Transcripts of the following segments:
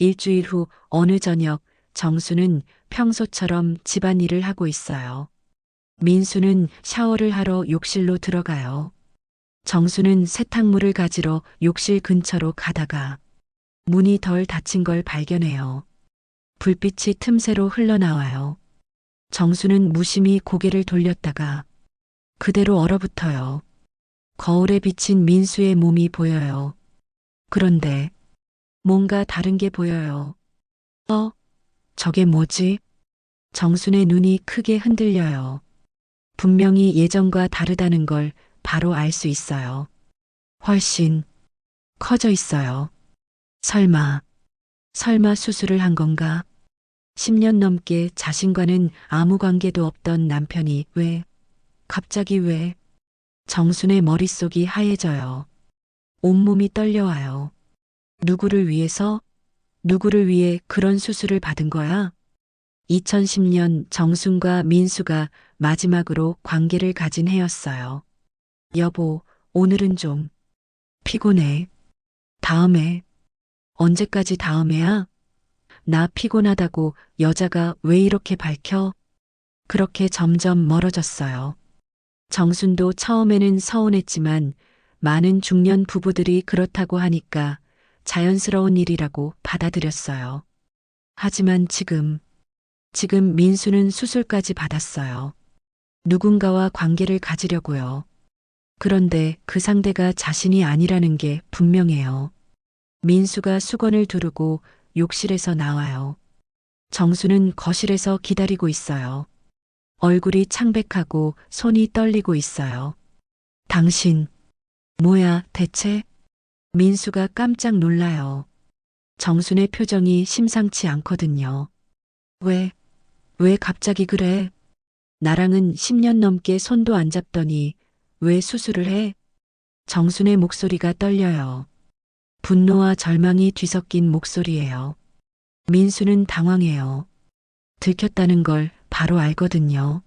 일주일 후 어느 저녁 정수는 평소처럼 집안일을 하고 있어요. 민수는 샤워를 하러 욕실로 들어가요. 정수는 세탁물을 가지러 욕실 근처로 가다가 문이 덜 닫힌 걸 발견해요. 불빛이 틈새로 흘러나와요. 정수는 무심히 고개를 돌렸다가 그대로 얼어붙어요. 거울에 비친 민수의 몸이 보여요. 그런데 뭔가 다른 게 보여요. 저게 뭐지? 정순의 눈이 크게 흔들려요. 분명히 예전과 다르다는 걸 바로 알 수 있어요. 훨씬 커져 있어요. 설마, 설마 수술을 한 건가? 10년 넘게 자신과는 아무 관계도 없던 남편이 갑자기 왜? 정순의 머릿속이 하얘져요. 온몸이 떨려와요. 누구를 위해서? 누구를 위해 그런 수술을 받은 거야? 2010년 정순과 민수가 마지막으로 관계를 가진 해였어요. 여보, 오늘은 좀 피곤해. 다음에, 언제까지 다음에야? 나 피곤하다고 여자가 왜 이렇게 밝혀? 그렇게 점점 멀어졌어요. 정순도 처음에는 서운했지만 많은 중년 부부들이 그렇다고 하니까 자연스러운 일이라고 받아들였어요. 하지만 지금 민수는 수술까지 받았어요. 누군가와 관계를 가지려고요. 그런데 그 상대가 자신이 아니라는 게 분명해요. 민수가 수건을 두르고 욕실에서 나와요. 정수는 거실에서 기다리고 있어요. 얼굴이 창백하고 손이 떨리고 있어요. 당신, 뭐야, 대체? 민수가 깜짝 놀라요. 정순의 표정이 심상치 않거든요. 왜 갑자기 그래? 나랑은 10년 넘게 손도 안 잡더니 왜 수술을 해? 정순의 목소리가 떨려요. 분노와 절망이 뒤섞인 목소리예요. 민수는 당황해요. 들켰다는 걸 바로 알거든요.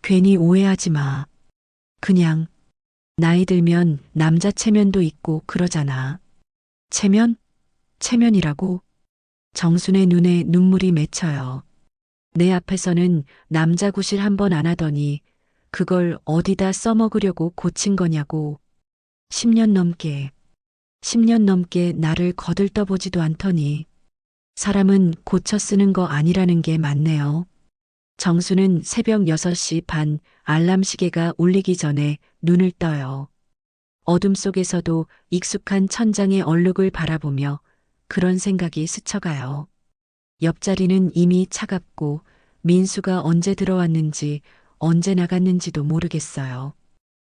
괜히 오해하지 마. 그냥 나이 들면 남자 체면도 있고 그러잖아. 체면? 체면이라고? 정순의 눈에 눈물이 맺혀요. 내 앞에서는 남자 구실 한 번 안 하더니 그걸 어디다 써먹으려고 고친 거냐고. 10년 넘게, 10년 넘게 나를 거들떠보지도 않더니 사람은 고쳐 쓰는 거 아니라는 게 맞네요. 정수는 새벽 6시 반 알람 시계가 울리기 전에 눈을 떠요. 어둠 속에서도 익숙한 천장의 얼룩을 바라보며 그런 생각이 스쳐가요. 옆자리는 이미 차갑고 민수가 언제 들어왔는지 언제 나갔는지도 모르겠어요.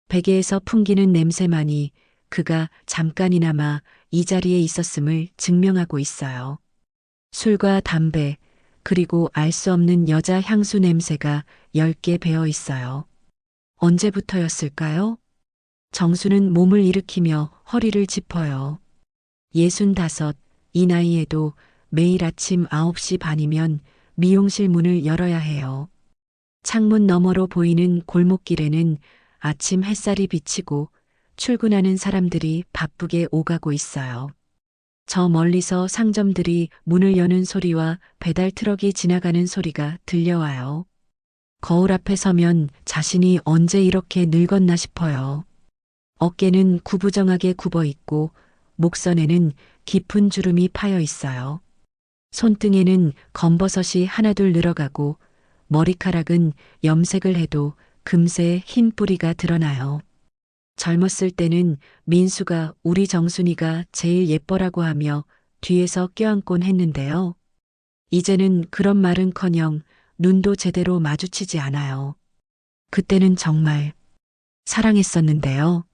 베개에서 풍기는 냄새만이 그가 잠깐이나마 이 자리에 있었음을 증명하고 있어요. 술과 담배, 그리고 알 수 없는 여자 향수 냄새가 10개 배어 있어요. 언제부터였을까요? 정수는 몸을 일으키며 허리를 짚어요. 65, 이 나이에도 매일 아침 9시 반이면 미용실 문을 열어야 해요. 창문 너머로 보이는 골목길에는 아침 햇살이 비치고 출근하는 사람들이 바쁘게 오가고 있어요. 저 멀리서 상점들이 문을 여는 소리와 배달 트럭이 지나가는 소리가 들려와요. 거울 앞에 서면 자신이 언제 이렇게 늙었나 싶어요. 어깨는 구부정하게 굽어 있고 목선에는 깊은 주름이 파여 있어요. 손등에는 검버섯이 하나둘 늘어가고 머리카락은 염색을 해도 금세 흰 뿌리가 드러나요. 젊었을 때는 민수가 우리 정순이가 제일 예뻐라고 하며 뒤에서 껴안곤 했는데요. 이제는 그런 말은커녕 눈도 제대로 마주치지 않아요. 그때는 정말 사랑했었는데요.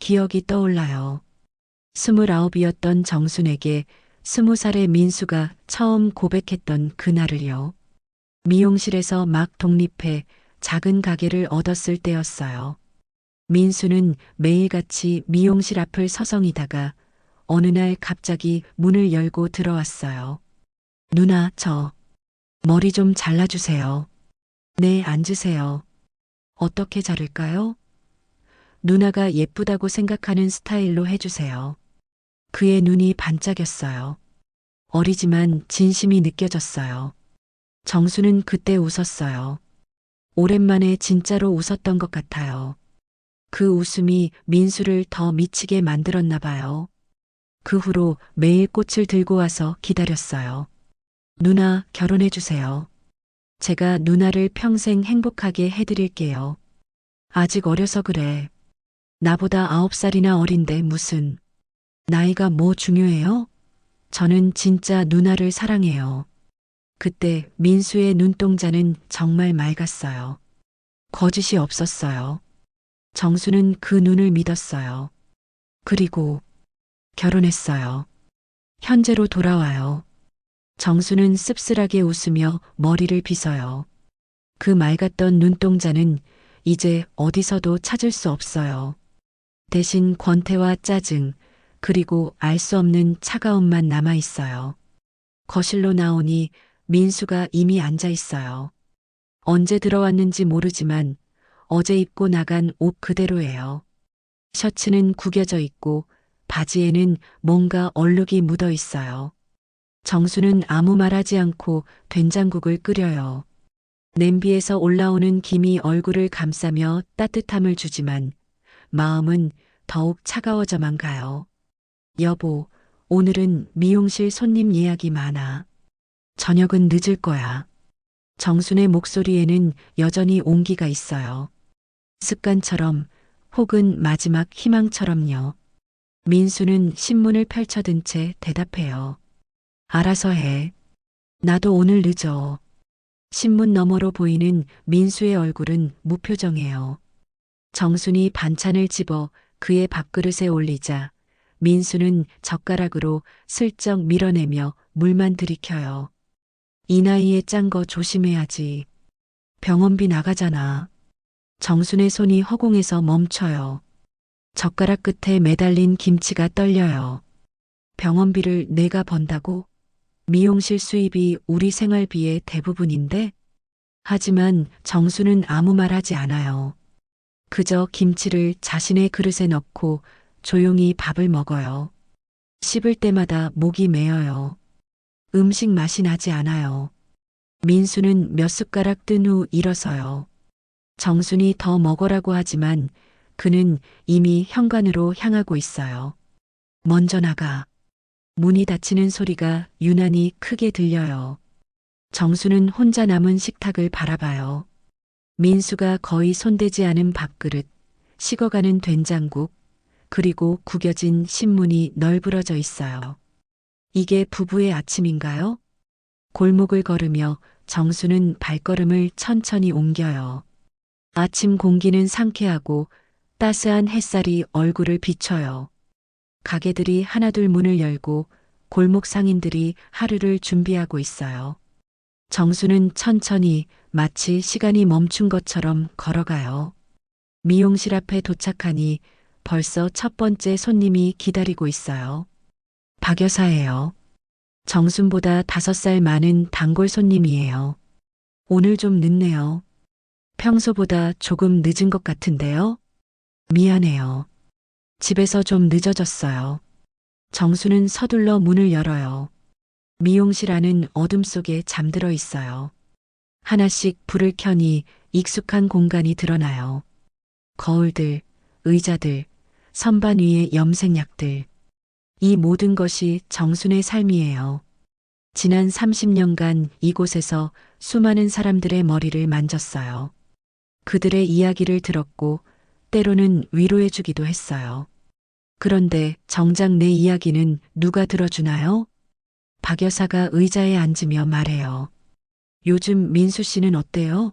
기억이 떠올라요. 29이었던 정순에게 20살의 민수가 처음 고백했던 그날을요. 미용실에서 막 독립해 작은 가게를 얻었을 때였어요. 민수는 매일같이 미용실 앞을 서성이다가 어느 날 갑자기 문을 열고 들어왔어요. 누나, 저 머리 좀 잘라주세요. 네, 앉으세요. 어떻게 자를까요? 누나가 예쁘다고 생각하는 스타일로 해주세요. 그의 눈이 반짝였어요. 어리지만 진심이 느껴졌어요. 정수는 그때 웃었어요. 오랜만에 진짜로 웃었던 것 같아요. 그 웃음이 민수를 더 미치게 만들었나 봐요. 그 후로 매일 꽃을 들고 와서 기다렸어요. 누나, 결혼해 주세요. 제가 누나를 평생 행복하게 해드릴게요. 아직 어려서 그래. 나보다 9살이나 어린데 무슨. 나이가 뭐 중요해요? 저는 진짜 누나를 사랑해요. 그때 민수의 눈동자는 정말 맑았어요. 거짓이 없었어요. 정수는 그 눈을 믿었어요. 그리고 결혼했어요. 현재로 돌아와요. 정수는 씁쓸하게 웃으며 머리를 빗어요. 그 맑았던 눈동자는 이제 어디서도 찾을 수 없어요. 대신 권태와 짜증, 그리고 알 수 없는 차가움만 남아 있어요. 거실로 나오니 민수가 이미 앉아 있어요. 언제 들어왔는지 모르지만 어제 입고 나간 옷 그대로예요. 셔츠는 구겨져 있고 바지에는 뭔가 얼룩이 묻어 있어요. 정수는 아무 말하지 않고 된장국을 끓여요. 냄비에서 올라오는 김이 얼굴을 감싸며 따뜻함을 주지만 마음은 더욱 차가워져만 가요. 여보, 오늘은 미용실 손님 예약이 많아. 저녁은 늦을 거야. 정순의 목소리에는 여전히 온기가 있어요. 습관처럼 혹은 마지막 희망처럼요. 민수는 신문을 펼쳐든 채 대답해요. 알아서 해. 나도 오늘 늦어. 신문 너머로 보이는 민수의 얼굴은 무표정해요. 정순이 반찬을 집어 그의 밥그릇에 올리자 민수는 젓가락으로 슬쩍 밀어내며 물만 들이켜요. 이 나이에 짠 거 조심해야지. 병원비 나가잖아. 정순의 손이 허공에서 멈춰요. 젓가락 끝에 매달린 김치가 떨려요. 병원비를 내가 번다고? 미용실 수입이 우리 생활비의 대부분인데? 하지만 정수는 아무 말 하지 않아요. 그저 김치를 자신의 그릇에 넣고 조용히 밥을 먹어요. 씹을 때마다 목이 메어요. 음식 맛이 나지 않아요. 민수는 몇 숟가락 뜬 후 일어서요. 정순이 더 먹으라고 하지만 그는 이미 현관으로 향하고 있어요. 먼저 나가. 문이 닫히는 소리가 유난히 크게 들려요. 정수는 혼자 남은 식탁을 바라봐요. 민수가 거의 손대지 않은 밥그릇, 식어가는 된장국, 그리고 구겨진 신문이 널브러져 있어요. 이게 부부의 아침인가요? 골목을 걸으며 정수는 발걸음을 천천히 옮겨요. 아침 공기는 상쾌하고 따스한 햇살이 얼굴을 비춰요. 가게들이 하나둘 문을 열고 골목 상인들이 하루를 준비하고 있어요. 정수는 천천히 마치 시간이 멈춘 것처럼 걸어가요. 미용실 앞에 도착하니 벌써 첫 번째 손님이 기다리고 있어요. 박 여사예요. 정순보다 5살 많은 단골 손님이에요. 오늘 좀 늦네요. 평소보다 조금 늦은 것 같은데요. 미안해요. 집에서 좀 늦어졌어요. 정수는 서둘러 문을 열어요. 미용실 안은 어둠 속에 잠들어 있어요. 하나씩 불을 켜니 익숙한 공간이 드러나요. 거울들, 의자들, 선반 위의 염색약들. 이 모든 것이 정순의 삶이에요. 지난 30년간 이곳에서 수많은 사람들의 머리를 만졌어요. 그들의 이야기를 들었고 때로는 위로해주기도 했어요. 그런데 정작 내 이야기는 누가 들어주나요? 박 여사가 의자에 앉으며 말해요. 요즘 민수 씨는 어때요?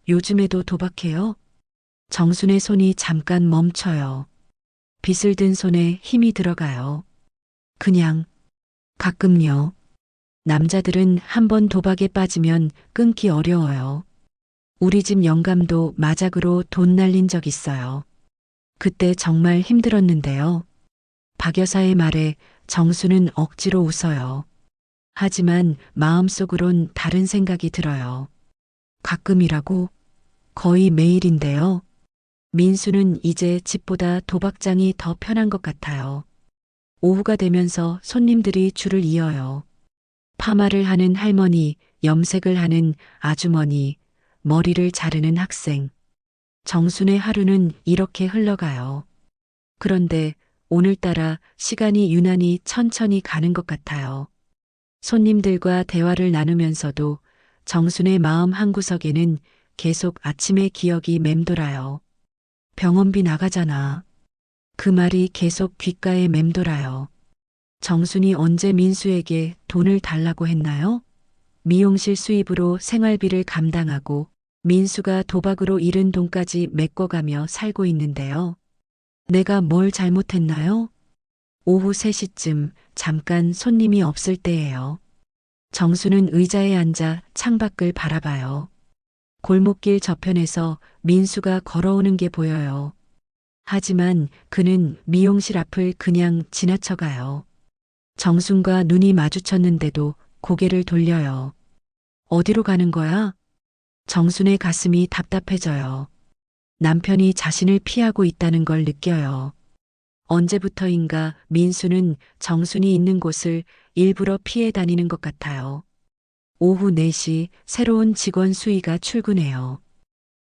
요즘에도 도박해요? 정순의 손이 잠깐 멈춰요. 빗을 든 손에 힘이 들어가요. 그냥 가끔요. 남자들은 한번 도박에 빠지면 끊기 어려워요. 우리 집 영감도 마작으로 돈 날린 적 있어요. 그때 정말 힘들었는데요. 박 여사의 말에 정수는 억지로 웃어요. 하지만 마음속으론 다른 생각이 들어요. 가끔이라고? 거의 매일인데요. 민수는 이제 집보다 도박장이 더 편한 것 같아요. 오후가 되면서 손님들이 줄을 이어요. 파마를 하는 할머니, 염색을 하는 아주머니, 머리를 자르는 학생. 정순의 하루는 이렇게 흘러가요. 그런데 오늘따라 시간이 유난히 천천히 가는 것 같아요. 손님들과 대화를 나누면서도 정순의 마음 한구석에는 계속 아침의 기억이 맴돌아요. 병원비 나가잖아. 그 말이 계속 귓가에 맴돌아요. 정순이 언제 민수에게 돈을 달라고 했나요? 미용실 수입으로 생활비를 감당하고 민수가 도박으로 잃은 돈까지 메꿔가며 살고 있는데요. 내가 뭘 잘못했나요? 오후 3시쯤 잠깐 손님이 없을 때예요. 정수는 의자에 앉아 창밖을 바라봐요. 골목길 저편에서 민수가 걸어오는 게 보여요. 하지만 그는 미용실 앞을 그냥 지나쳐가요. 정순과 눈이 마주쳤는데도 고개를 돌려요. 어디로 가는 거야? 정순의 가슴이 답답해져요. 남편이 자신을 피하고 있다는 걸 느껴요. 언제부터인가 민수는 정순이 있는 곳을 일부러 피해 다니는 것 같아요. 오후 4시 새로운 직원 수희가 출근해요.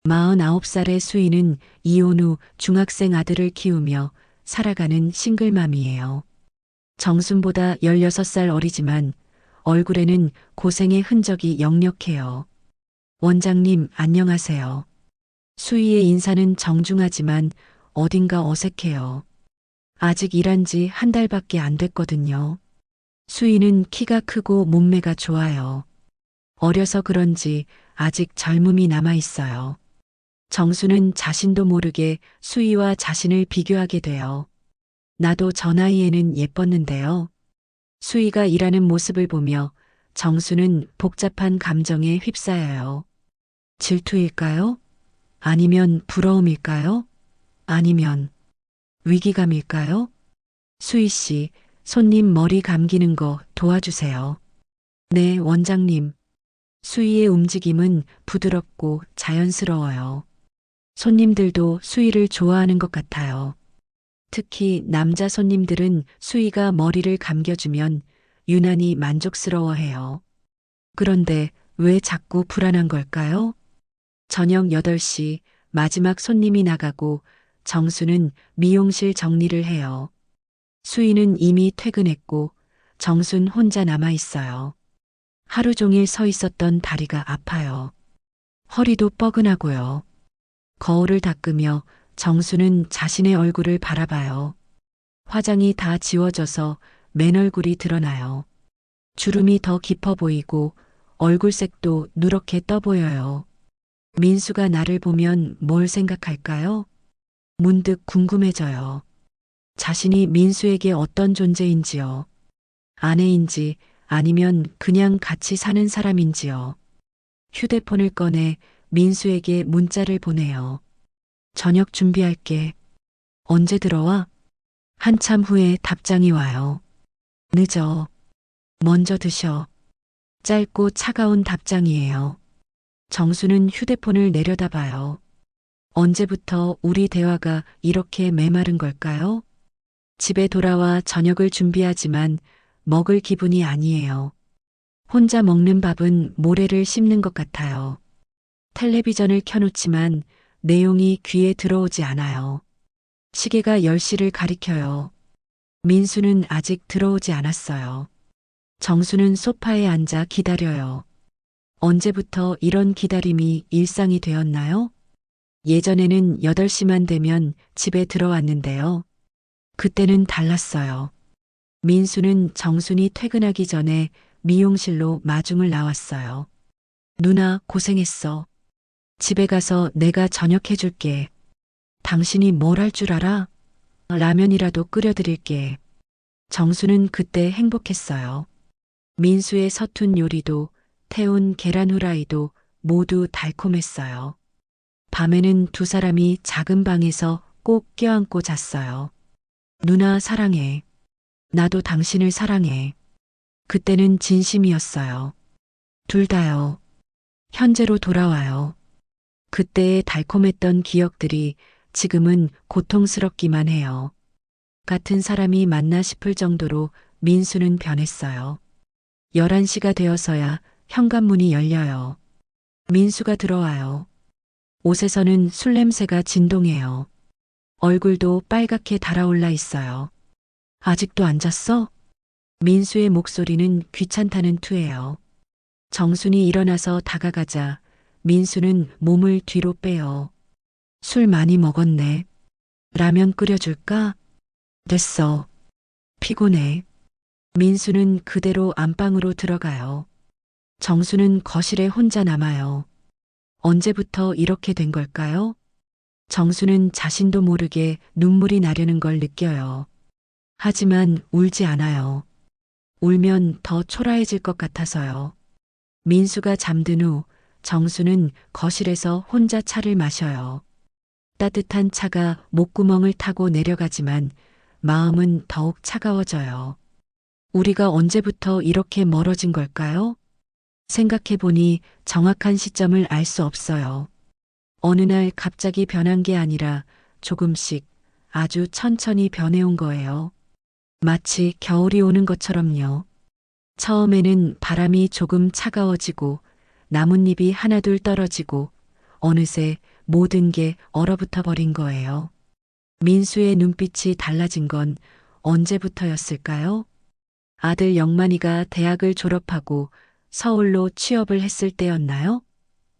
49살의 수희는 이혼 후 중학생 아들을 키우며 살아가는 싱글맘이에요. 정순보다 16살 어리지만 얼굴에는 고생의 흔적이 역력해요. 원장님, 안녕하세요. 수희의 인사는 정중하지만 어딘가 어색해요. 아직 일한 지 1달밖에 안 됐거든요. 수희는 키가 크고 몸매가 좋아요. 어려서 그런지 아직 젊음이 남아 있어요. 정수는 자신도 모르게 수희와 자신을 비교하게 돼요. 나도 저 나이에는 예뻤는데요. 수희가 일하는 모습을 보며 정수는 복잡한 감정에 휩싸여요. 질투일까요? 아니면 부러움일까요? 아니면 위기감일까요? 수희 씨, 손님 머리 감기는 거 도와주세요. 네, 원장님. 수희의 움직임은 부드럽고 자연스러워요. 손님들도 수희를 좋아하는 것 같아요. 특히 남자 손님들은 수희가 머리를 감겨주면 유난히 만족스러워해요. 그런데 왜 자꾸 불안한 걸까요? 저녁 8시 마지막 손님이 나가고 정수는 미용실 정리를 해요. 수희는 이미 퇴근했고 정순 혼자 남아 있어요. 하루 종일 서 있었던 다리가 아파요. 허리도 뻐근하고요. 거울을 닦으며 정수는 자신의 얼굴을 바라봐요. 화장이 다 지워져서 맨 얼굴이 드러나요. 주름이 더 깊어 보이고 얼굴색도 누렇게 떠 보여요. 민수가 나를 보면 뭘 생각할까요? 문득 궁금해져요. 자신이 민수에게 어떤 존재인지요. 아내인지 아니면 그냥 같이 사는 사람인지요. 휴대폰을 꺼내 민수에게 문자를 보내요. 저녁 준비할게. 언제 들어와? 한참 후에 답장이 와요. 늦어. 먼저 드셔. 짧고 차가운 답장이에요. 정수는 휴대폰을 내려다봐요. 언제부터 우리 대화가 이렇게 메마른 걸까요? 집에 돌아와 저녁을 준비하지만 먹을 기분이 아니에요. 혼자 먹는 밥은 모래를 씹는 것 같아요. 텔레비전을 켜놓지만 내용이 귀에 들어오지 않아요. 시계가 10시를 가리켜요. 민수는 아직 들어오지 않았어요. 정수는 소파에 앉아 기다려요. 언제부터 이런 기다림이 일상이 되었나요? 예전에는 8시만 되면 집에 들어왔는데요. 그때는 달랐어요. 민수는 정순이 퇴근하기 전에 미용실로 마중을 나왔어요. 누나 고생했어. 집에 가서 내가 저녁 해줄게. 당신이 뭘 할 줄 알아? 라면이라도 끓여드릴게. 정수는 그때 행복했어요. 민수의 서툰 요리도 태운 계란 후라이도 모두 달콤했어요. 밤에는 두 사람이 작은 방에서 꼭 껴안고 잤어요. 누나 사랑해. 나도 당신을 사랑해. 그때는 진심이었어요. 둘 다요. 현재로 돌아와요. 그때의 달콤했던 기억들이 지금은 고통스럽기만 해요. 같은 사람이 맞나 싶을 정도로 민수는 변했어요. 11시가 되어서야 현관문이 열려요. 민수가 들어와요. 옷에서는 술 냄새가 진동해요. 얼굴도 빨갛게 달아올라 있어요. 아직도 안 잤어? 민수의 목소리는 귀찮다는 투예요. 정순이 일어나서 다가가자 민수는 몸을 뒤로 빼요. 술 많이 먹었네. 라면 끓여줄까? 됐어. 피곤해. 민수는 그대로 안방으로 들어가요. 정수는 거실에 혼자 남아요. 언제부터 이렇게 된 걸까요? 정수는 자신도 모르게 눈물이 나려는 걸 느껴요. 하지만 울지 않아요. 울면 더 초라해질 것 같아서요. 민수가 잠든 후 정수는 거실에서 혼자 차를 마셔요. 따뜻한 차가 목구멍을 타고 내려가지만 마음은 더욱 차가워져요. 우리가 언제부터 이렇게 멀어진 걸까요? 생각해보니 정확한 시점을 알 수 없어요. 어느 날 갑자기 변한 게 아니라 조금씩 아주 천천히 변해온 거예요. 마치 겨울이 오는 것처럼요. 처음에는 바람이 조금 차가워지고 나뭇잎이 하나둘 떨어지고 어느새 모든 게 얼어붙어 버린 거예요. 민수의 눈빛이 달라진 건 언제부터였을까요? 아들 영만이가 대학을 졸업하고 서울로 취업을 했을 때였나요?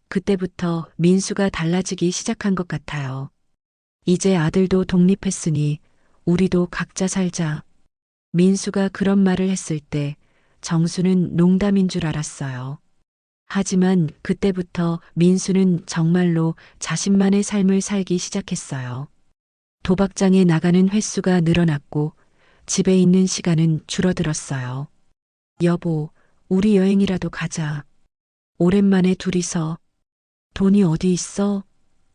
그때부터 민수가 달라지기 시작한 것 같아요. 이제 아들도 독립했으니 우리도 각자 살자. 민수가 그런 말을 했을 때 정수는 농담인 줄 알았어요. 하지만 그때부터 민수는 정말로 자신만의 삶을 살기 시작했어요. 도박장에 나가는 횟수가 늘어났고 집에 있는 시간은 줄어들었어요. 여보, 우리 여행이라도 가자. 오랜만에 둘이서. 돈이 어디 있어?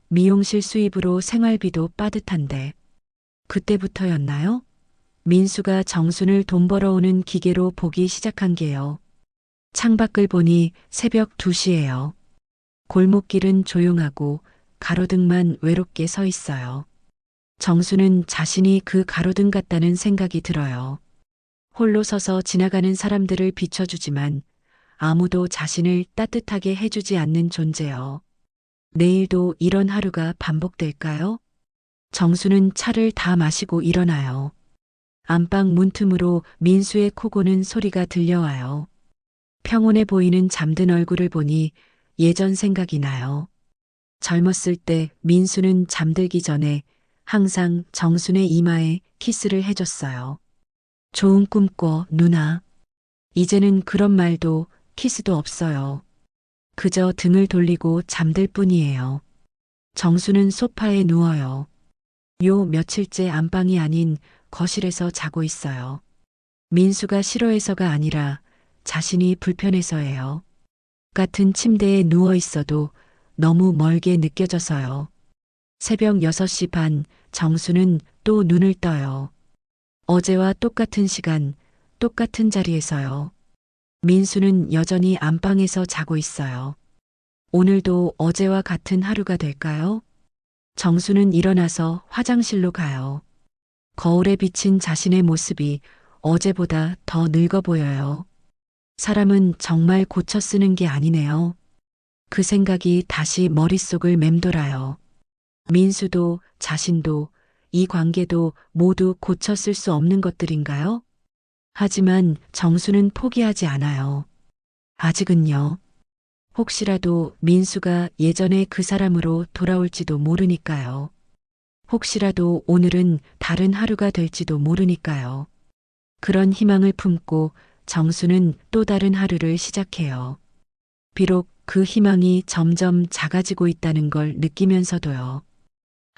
미용실 수입으로 생활비도 빠듯한데. 그때부터였나요? 민수가 정순을 돈 벌어오는 기계로 보기 시작한 게요. 창밖을 보니 새벽 2시예요. 골목길은 조용하고 가로등만 외롭게 서 있어요. 정수는 자신이 그 가로등 같다는 생각이 들어요. 홀로 서서 지나가는 사람들을 비춰주지만 아무도 자신을 따뜻하게 해주지 않는 존재요. 내일도 이런 하루가 반복될까요? 정수는 차를 다 마시고 일어나요. 안방 문틈으로 민수의 코 고는 소리가 들려와요. 평온해 보이는 잠든 얼굴을 보니 예전 생각이 나요. 젊었을 때 민수는 잠들기 전에 항상 정순의 이마에 키스를 해줬어요. 좋은 꿈 꿔, 누나. 이제는 그런 말도 키스도 없어요. 그저 등을 돌리고 잠들 뿐이에요. 정수는 소파에 누워요. 요 며칠째 안방이 아닌 거실에서 자고 있어요. 민수가 싫어해서가 아니라 자신이 불편해서예요. 같은 침대에 누워 있어도 너무 멀게 느껴져서요. 새벽 6시 반 정수는 또 눈을 떠요. 어제와 똑같은 시간, 똑같은 자리에서요. 민수는 여전히 안방에서 자고 있어요. 오늘도 어제와 같은 하루가 될까요? 정수는 일어나서 화장실로 가요. 거울에 비친 자신의 모습이 어제보다 더 늙어 보여요. 사람은 정말 고쳐 쓰는 게 아니네요. 그 생각이 다시 머릿속을 맴돌아요. 민수도 자신도 이 관계도 모두 고쳐 쓸 수 없는 것들인가요? 하지만 정수는 포기하지 않아요. 아직은요. 혹시라도 민수가 예전의 그 사람으로 돌아올지도 모르니까요. 혹시라도 오늘은 다른 하루가 될지도 모르니까요. 그런 희망을 품고 정수는 또 다른 하루를 시작해요. 비록 그 희망이 점점 작아지고 있다는 걸 느끼면서도요.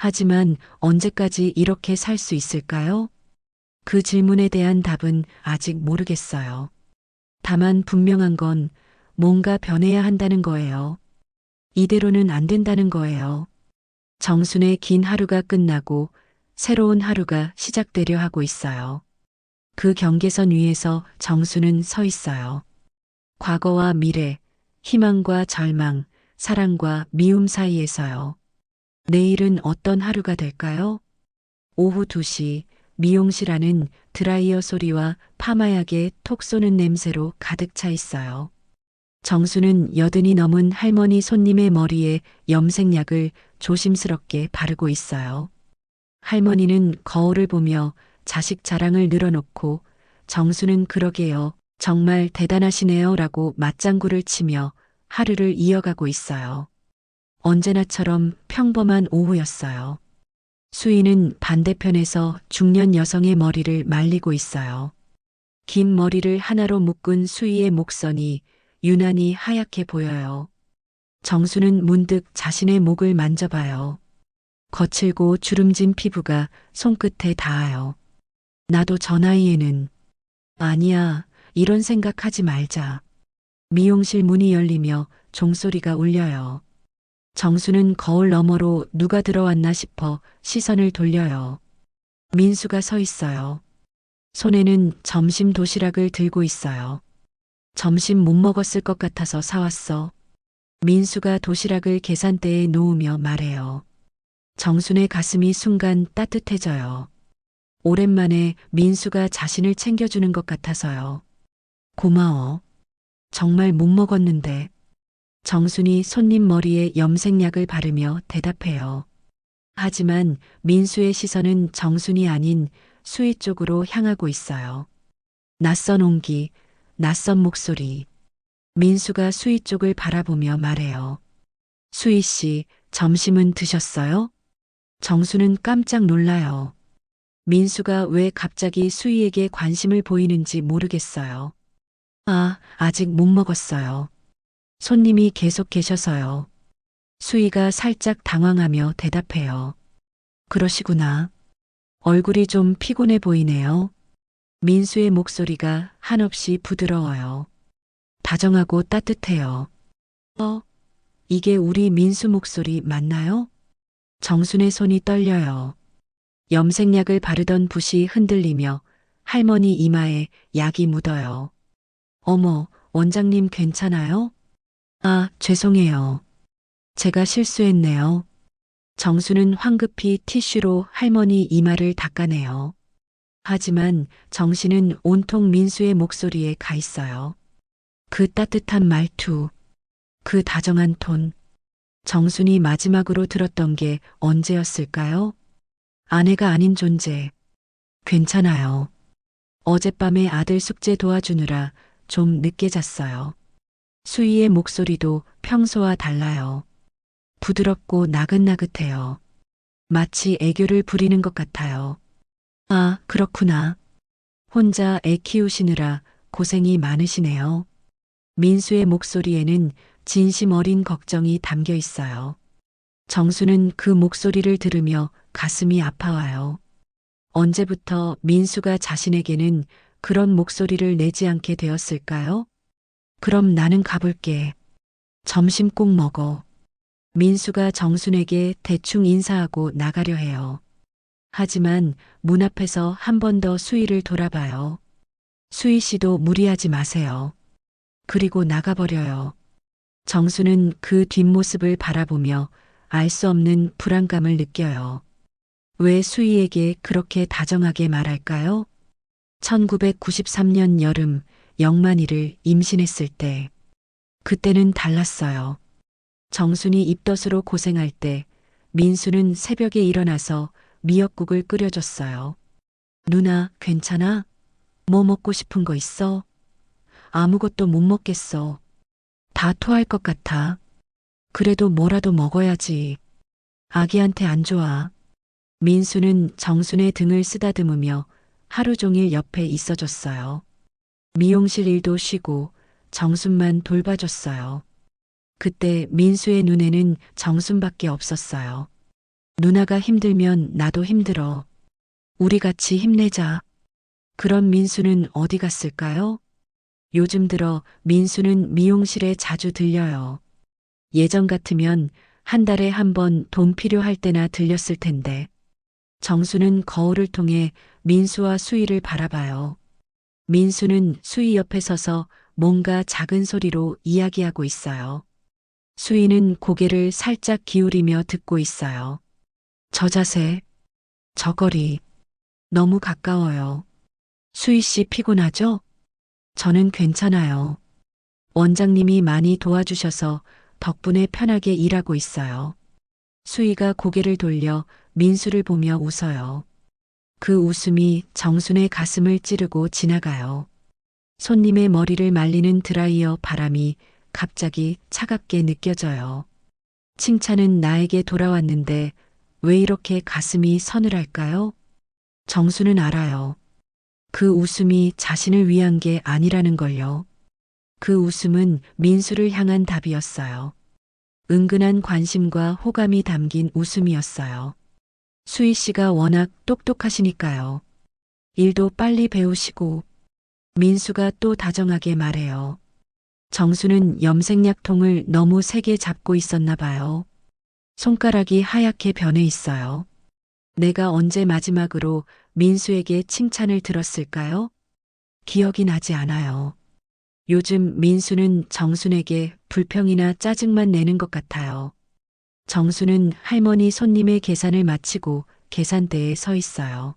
하지만 언제까지 이렇게 살 수 있을까요? 그 질문에 대한 답은 아직 모르겠어요. 다만 분명한 건 뭔가 변해야 한다는 거예요. 이대로는 안 된다는 거예요. 정순의 긴 하루가 끝나고 새로운 하루가 시작되려 하고 있어요. 그 경계선 위에서 정수는 서 있어요. 과거와 미래, 희망과 절망, 사랑과 미움 사이에서요. 내일은 어떤 하루가 될까요? 오후 2시 미용실 안은 드라이어 소리와 파마약의 톡 쏘는 냄새로 가득 차 있어요. 정수는 여든이 넘은 할머니 손님의 머리에 염색약을 조심스럽게 바르고 있어요. 할머니는 거울을 보며 자식 자랑을 늘어놓고 정수는 그러게요. 정말 대단하시네요. 라고 맞장구를 치며 하루를 이어가고 있어요. 언제나처럼 평범한 오후였어요. 수희는 반대편에서 중년 여성의 머리를 말리고 있어요. 긴 머리를 하나로 묶은 수희의 목선이 유난히 하얗게 보여요. 정수는 문득 자신의 목을 만져봐요. 거칠고 주름진 피부가 손끝에 닿아요. 나도 저 나이에는 아니야, 이런 생각하지 말자. 미용실 문이 열리며 종소리가 울려요. 정수는 거울 너머로 누가 들어왔나 싶어 시선을 돌려요. 민수가 서 있어요. 손에는 점심 도시락을 들고 있어요. 점심 못 먹었을 것 같아서 사왔어. 민수가 도시락을 계산대에 놓으며 말해요. 정순의 가슴이 순간 따뜻해져요. 오랜만에 민수가 자신을 챙겨주는 것 같아서요. 고마워. 정말 못 먹었는데. 정순이 손님 머리에 염색약을 바르며 대답해요. 하지만 민수의 시선은 정순이 아닌 수희 쪽으로 향하고 있어요. 낯선 온기, 낯선 목소리. 민수가 수희 쪽을 바라보며 말해요. 수희 씨, 점심은 드셨어요? 정수는 깜짝 놀라요. 민수가 왜 갑자기 수희에게 관심을 보이는지 모르겠어요. 아, 아직 못 먹었어요. 손님이 계속 계셔서요. 수희가 살짝 당황하며 대답해요. 그러시구나. 얼굴이 좀 피곤해 보이네요. 민수의 목소리가 한없이 부드러워요. 다정하고 따뜻해요. 이게 우리 민수 목소리 맞나요? 정순의 손이 떨려요. 염색약을 바르던 붓이 흔들리며 할머니 이마에 약이 묻어요. 어머, 원장님 괜찮아요? 아, 죄송해요. 제가 실수했네요. 정수는 황급히 티슈로 할머니 이마를 닦아내요. 하지만 정신은 온통 민수의 목소리에 가 있어요. 그 따뜻한 말투, 그 다정한 톤. 정순이 마지막으로 들었던 게 언제였을까요? 아내가 아닌 존재. 괜찮아요. 어젯밤에 아들 숙제 도와주느라 좀 늦게 잤어요. 수희의 목소리도 평소와 달라요. 부드럽고 나긋나긋해요. 마치 애교를 부리는 것 같아요. 아, 그렇구나. 혼자 애 키우시느라 고생이 많으시네요. 민수의 목소리에는 진심 어린 걱정이 담겨 있어요. 정수는 그 목소리를 들으며 가슴이 아파와요. 언제부터 민수가 자신에게는 그런 목소리를 내지 않게 되었을까요? 그럼 나는 가볼게. 점심 꼭 먹어. 민수가 정순에게 대충 인사하고 나가려 해요. 하지만 문 앞에서 한 번 더 수희를 돌아봐요. 수희 씨도 무리하지 마세요. 그리고 나가버려요. 정수는 그 뒷모습을 바라보며 알 수 없는 불안감을 느껴요. 왜 수희에게 그렇게 다정하게 말할까요? 1993년 여름 영만이를 임신했을 때. 그때는 달랐어요. 정순이 입덧으로 고생할 때 민수는 새벽에 일어나서 미역국을 끓여줬어요. 누나, 괜찮아? 뭐 먹고 싶은 거 있어? 아무것도 못 먹겠어. 다 토할 것 같아. 그래도 뭐라도 먹어야지. 아기한테 안 좋아. 민수는 정순의 등을 쓰다듬으며 하루 종일 옆에 있어줬어요. 미용실 일도 쉬고 정순만 돌봐줬어요. 그때 민수의 눈에는 정순밖에 없었어요. 누나가 힘들면 나도 힘들어. 우리 같이 힘내자. 그런 민수는 어디 갔을까요? 요즘 들어 민수는 미용실에 자주 들려요. 예전 같으면 한 달에 한 번 돈 필요할 때나 들렸을 텐데. 정수는 거울을 통해 민수와 수희를 바라봐요. 민수는 수희 옆에 서서 뭔가 작은 소리로 이야기하고 있어요. 수희는 고개를 살짝 기울이며 듣고 있어요. 저 자세, 저 거리, 너무 가까워요. 수희 씨 피곤하죠? 저는 괜찮아요. 원장님이 많이 도와주셔서 덕분에 편하게 일하고 있어요. 수희가 고개를 돌려 민수를 보며 웃어요. 그 웃음이 정순의 가슴을 찌르고 지나가요. 손님의 머리를 말리는 드라이어 바람이 갑자기 차갑게 느껴져요. 칭찬은 나에게 돌아왔는데 왜 이렇게 가슴이 서늘할까요? 정수는 알아요. 그 웃음이 자신을 위한 게 아니라는 걸요. 그 웃음은 민수를 향한 답이었어요. 은근한 관심과 호감이 담긴 웃음이었어요. 수희 씨가 워낙 똑똑하시니까요. 일도 빨리 배우시고, 민수가 또 다정하게 말해요. 정수는 염색약통을 너무 세게 잡고 있었나 봐요. 손가락이 하얗게 변해 있어요. 내가 언제 마지막으로 민수에게 칭찬을 들었을까요? 기억이 나지 않아요. 요즘 민수는 정순에게 불평이나 짜증만 내는 것 같아요. 정수는 할머니 손님의 계산을 마치고 계산대에 서 있어요.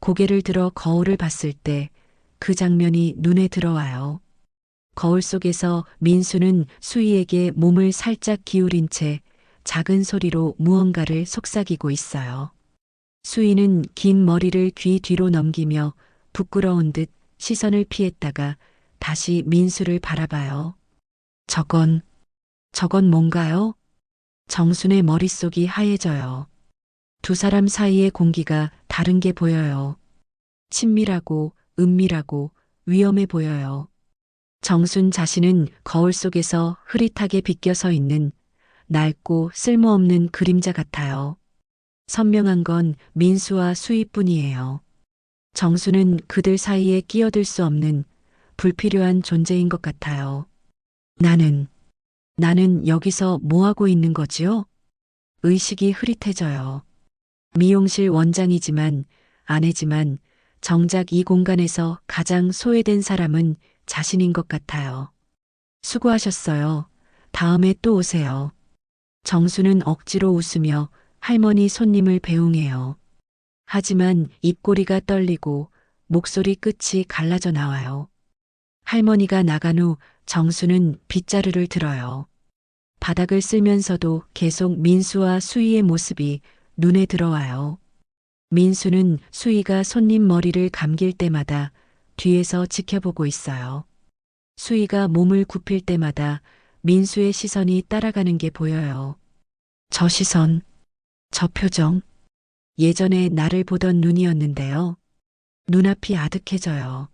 고개를 들어 거울을 봤을 때 그 장면이 눈에 들어와요. 거울 속에서 민수는 수희에게 몸을 살짝 기울인 채 작은 소리로 무언가를 속삭이고 있어요. 수희는 긴 머리를 귀 뒤로 넘기며 부끄러운 듯 시선을 피했다가 다시 민수를 바라봐요. 저건 뭔가요? 정순의 머릿속이 하얘져요. 두 사람 사이의 공기가 다른 게 보여요. 친밀하고 은밀하고 위험해 보여요. 정순 자신은 거울 속에서 흐릿하게 비껴 서 있는 낡고 쓸모없는 그림자 같아요. 선명한 건 민수와 수희뿐이에요. 정수는 그들 사이에 끼어들 수 없는 불필요한 존재인 것 같아요. 나는 여기서 뭐 하고 있는 거지요? 의식이 흐릿해져요. 미용실 원장이지만 아내지만 정작 이 공간에서 가장 소외된 사람은 자신인 것 같아요. 수고하셨어요. 다음에 또 오세요. 정수는 억지로 웃으며 할머니 손님을 배웅해요. 하지만 입꼬리가 떨리고 목소리 끝이 갈라져 나와요. 할머니가 나간 후 정수는 빗자루를 들어요. 바닥을 쓸면서도 계속 민수와 수희의 모습이 눈에 들어와요. 민수는 수희가 손님 머리를 감길 때마다 뒤에서 지켜보고 있어요. 수희가 몸을 굽힐 때마다 민수의 시선이 따라가는 게 보여요. 저 시선, 저 표정, 예전에 나를 보던 눈이었는데요. 눈앞이 아득해져요.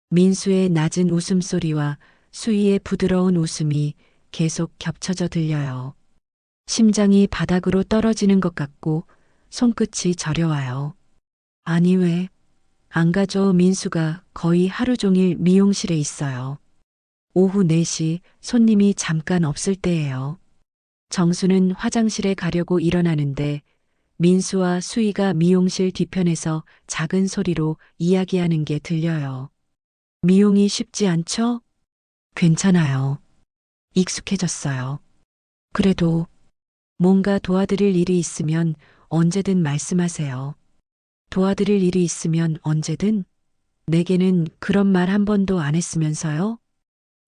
민수의 낮은 웃음소리와 수희의 부드러운 웃음이 계속 겹쳐져 들려요. 심장이 바닥으로 떨어지는 것 같고 손끝이 저려와요. 아니 왜? 안 가져. 민수가 거의 하루 종일 미용실에 있어요. 오후 4시 손님이 잠깐 없을 때예요. 정수는 화장실에 가려고 일어나는데 민수와 수희가 미용실 뒤편에서 작은 소리로 이야기하는 게 들려요. 미용이 쉽지 않죠? 괜찮아요. 익숙해졌어요. 그래도 뭔가 도와드릴 일이 있으면 언제든 말씀하세요. 도와드릴 일이 있으면 언제든? 내게는 그런 말 한 번도 안 했으면서요?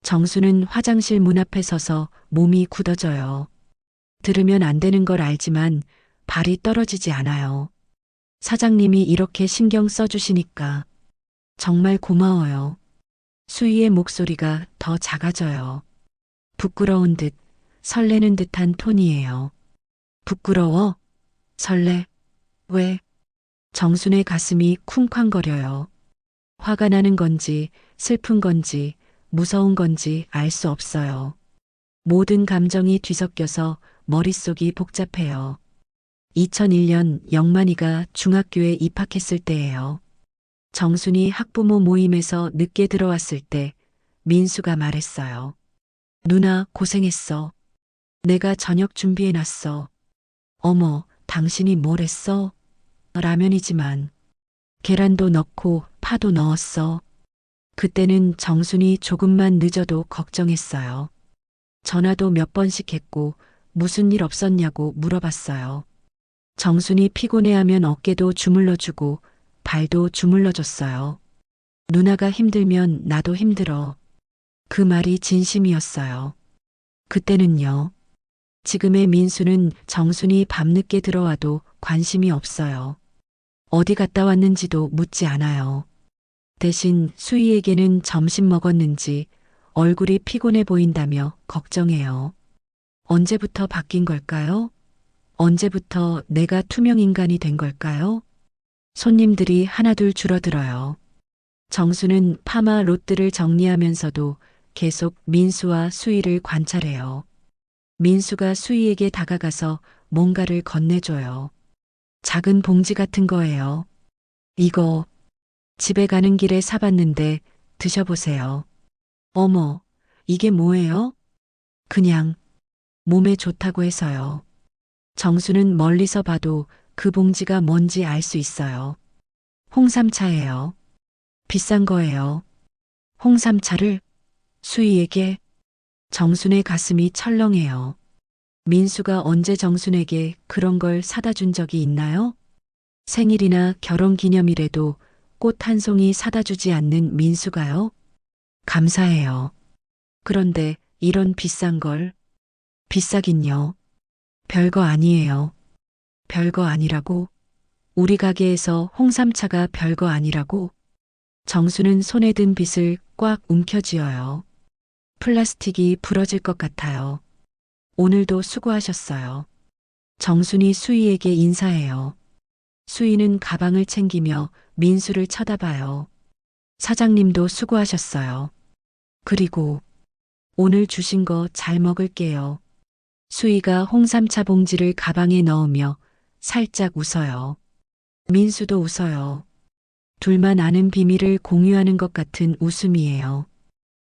정수는 화장실 문 앞에 서서 몸이 굳어져요. 들으면 안 되는 걸 알지만 발이 떨어지지 않아요. 사장님이 이렇게 신경 써주시니까 정말 고마워요. 수희의 목소리가 더 작아져요. 부끄러운 듯 설레는 듯한 톤이에요. 부끄러워? 설레? 왜? 정순의 가슴이 쿵쾅거려요. 화가 나는 건지 슬픈 건지 무서운 건지 알 수 없어요. 모든 감정이 뒤섞여서 머릿속이 복잡해요. 2001년 영만이가 중학교에 입학했을 때예요. 정순이 학부모 모임에서 늦게 들어왔을 때 민수가 말했어요. 누나 고생했어. 내가 저녁 준비해놨어. 어머, 당신이 뭘 했어? 라면이지만 계란도 넣고 파도 넣었어. 그때는 정순이 조금만 늦어도 걱정했어요. 전화도 몇 번씩 했고 무슨 일 없었냐고 물어봤어요. 정순이 피곤해하면 어깨도 주물러주고 발도 주물러줬어요. 누나가 힘들면 나도 힘들어. 그 말이 진심이었어요. 그때는요. 지금의 민수는 정순이 밤늦게 들어와도 관심이 없어요. 어디 갔다 왔는지도 묻지 않아요. 대신 수희에게는 점심 먹었는지 얼굴이 피곤해 보인다며 걱정해요. 언제부터 바뀐 걸까요? 언제부터 내가 투명 인간이 된 걸까요? 손님들이 하나둘 줄어들어요. 정수는 파마 롯들을 정리하면서도 계속 민수와 수희를 관찰해요. 민수가 수희에게 다가가서 뭔가를 건네줘요. 작은 봉지 같은 거예요. 이거 집에 가는 길에 사봤는데 드셔보세요. 어머, 이게 뭐예요? 그냥 몸에 좋다고 해서요. 정수는 멀리서 봐도 그 봉지가 뭔지 알 수 있어요. 홍삼차예요. 비싼 거예요. 홍삼차를 수희에게. 정순의 가슴이 철렁해요. 민수가 언제 정순에게 그런 걸 사다 준 적이 있나요? 생일이나 결혼 기념일에도 꽃 한 송이 사다 주지 않는 민수가요? 감사해요. 그런데 이런 비싼 걸, 비싸긴요. 별거 아니에요. 별거 아니라고? 우리 가게에서 홍삼차가 별거 아니라고? 정수는 손에 든 빗을 꽉 움켜쥐어요. 플라스틱이 부러질 것 같아요. 오늘도 수고하셨어요. 정순이 수희에게 인사해요. 수희는 가방을 챙기며 민수를 쳐다봐요. 사장님도 수고하셨어요. 그리고 오늘 주신 거 잘 먹을게요. 수희가 홍삼차 봉지를 가방에 넣으며 살짝 웃어요. 민수도 웃어요. 둘만 아는 비밀을 공유하는 것 같은 웃음이에요.